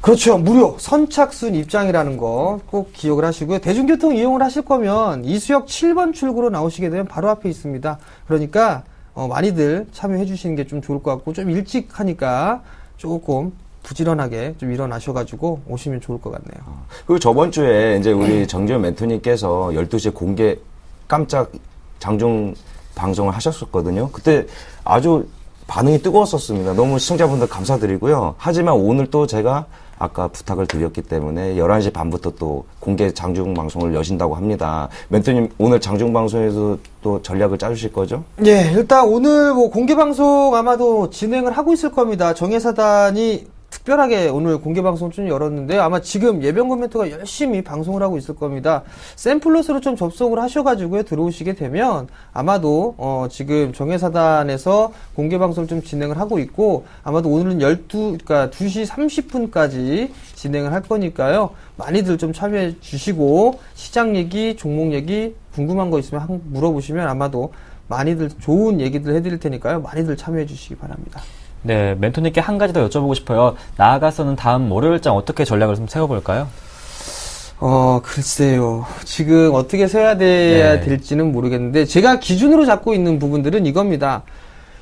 그렇죠. 무료. 선착순 입장이라는 거 꼭 기억을 하시고요. 대중교통 이용을 하실 거면 이수역 7번 출구로 나오시게 되면 바로 앞에 있습니다. 그러니까 많이들 참여해 주시는 게 좀 좋을 것 같고 좀 일찍 하니까 조금 부지런하게 좀 일어나셔가지고 오시면 좋을 것 같네요. 그리고 저번 주에 이제 우리 정지현 멘토님께서 12시에 공개 깜짝 장중 방송을 하셨었거든요. 그때 아주 반응이 뜨거웠었습니다. 너무 시청자분들 감사드리고요. 하지만 오늘 또 제가 아까 부탁을 드렸기 때문에 11시 반부터 또 공개 장중 방송을 여신다고 합니다. 멘토님 오늘 장중 방송에서 또 전략을 짜주실 거죠? 예, 일단 오늘 뭐 공개 방송 아마도 진행을 하고 있을 겁니다. 정예사단이 특별하게 오늘 공개 방송 좀 열었는데요. 아마 지금 예병군 멘토가 열심히 방송을 하고 있을 겁니다. 샘플러스로 좀 접속을 하셔가지고요. 들어오시게 되면 아마도 지금 정예사단에서 공개 방송을 좀 진행을 하고 있고 아마도 오늘은 2시 30분까지 진행을 할 거니까요. 많이들 좀 참여해 주시고 시장 얘기, 종목 얘기 궁금한 거 있으면 물어보시면 아마도 많이들 좋은 얘기들 해드릴 테니까요. 많이들 참여해 주시기 바랍니다. 네, 멘토님께 한 가지 더 여쭤보고 싶어요. 나아가서는 다음 월요일장 어떻게 전략을 좀 세워볼까요? 글쎄요. 지금 어떻게 세워야 될지는 모르겠는데, 제가 기준으로 잡고 있는 부분들은 이겁니다.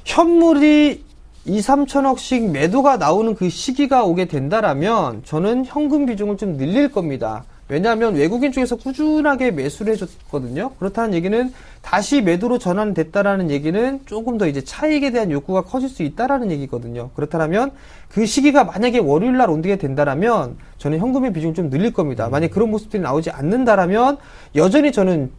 현물이 2, 3천억씩 매도가 나오는 그 시기가 오게 된다라면, 저는 현금 비중을 좀 늘릴 겁니다. 왜냐하면 외국인 쪽에서 꾸준하게 매수를 해줬거든요. 그렇다는 얘기는 다시 매도로 전환됐다라는 얘기는 조금 더 이제 차익에 대한 욕구가 커질 수 있다라는 얘기거든요. 그렇다면 그 시기가 만약에 월요일 날 옮기게 된다라면 저는 현금의 비중을 좀 늘릴 겁니다. 만약에 그런 모습들이 나오지 않는다라면 여전히 저는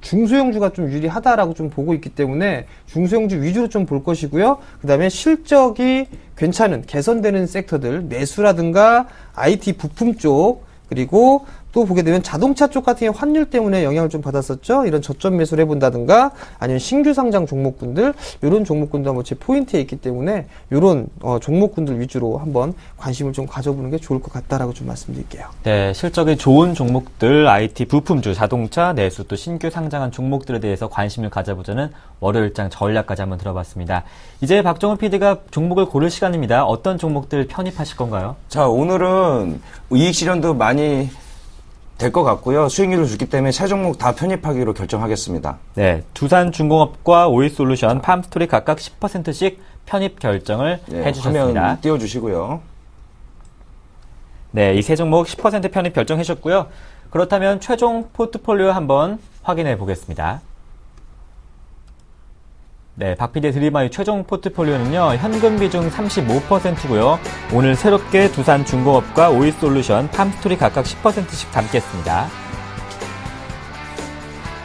중소형주가 좀 유리하다라고 좀 보고 있기 때문에 중소형주 위주로 좀 볼 것이고요. 그 다음에 실적이 괜찮은 개선되는 섹터들 내수라든가 IT 부품 쪽 그리고 또 보게 되면 자동차 쪽 같은 경우 환율 때문에 영향을 좀 받았었죠. 이런 저점 매수를 해본다든가 아니면 신규 상장 종목군들 이런 종목군도 한번 제 포인트에 있기 때문에 이런 종목군들 위주로 한번 관심을 좀 가져보는 게 좋을 것 같다라고 좀 말씀드릴게요. 네, 실적이 좋은 종목들, IT 부품주, 자동차, 내수 또 신규 상장한 종목들에 대해서 관심을 가져보자는 월요일장 전략까지 한번 들어봤습니다. 이제 박정훈 PD가 종목을 고를 시간입니다. 어떤 종목들 편입하실 건가요? 자, 오늘은 이익 실현도 많이 될 것 같고요. 수익률을 주기 때문에 세 종목 다 편입하기로 결정하겠습니다. 네, 두산중공업과 오이솔루션, 팜스토리 각각 10%씩 편입 결정을 해주셨습니다. 화면 띄워주시고요. 네, 이 세 종목 10% 편입 결정해주셨고요. 그렇다면 최종 포트폴리오 한번 확인해 보겠습니다. 네, 박PD의 드림아이 최종 포트폴리오는요, 현금 비중 35%고요. 오늘 새롭게 두산중공업과 오이솔루션, 팜스토리 각각 10%씩 담겠습니다.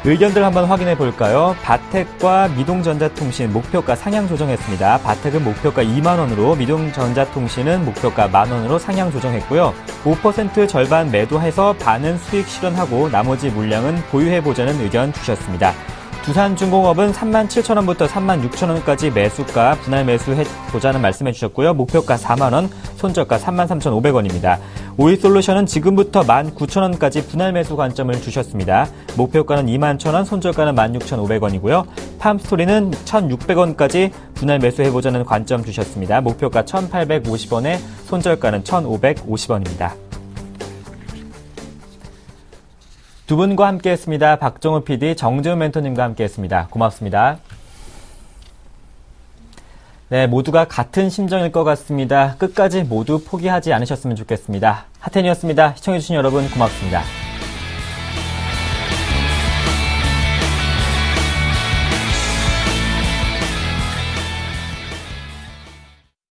의견들 한번 확인해 볼까요? 바텍과 미동전자통신 목표가 상향 조정했습니다. 바텍은 목표가 2만원으로, 미동전자통신은 목표가 만원으로 상향 조정했고요. 5% 절반 매도해서 반은 수익 실현하고 나머지 물량은 보유해보자는 의견 주셨습니다. 두산중공업은 37,000원부터 36,000원까지 매수가 분할 매수해보자는 말씀해 주셨고요. 목표가 4만원, 손절가 33,500원입니다. 오이솔루션은 지금부터 19,000원까지 분할 매수 관점을 주셨습니다. 목표가는 21,000원, 손절가는 16,500원이고요. 팜스토리는 1,600원까지 분할 매수해보자는 관점 주셨습니다. 목표가 1,850원에 손절가는 1,550원입니다. 두 분과 함께했습니다. 박정훈 PD, 정재훈 멘토님과 함께했습니다. 고맙습니다. 네, 모두가 같은 심정일 것 같습니다. 끝까지 모두 포기하지 않으셨으면 좋겠습니다. 하텐이었습니다. 시청해주신 여러분 고맙습니다.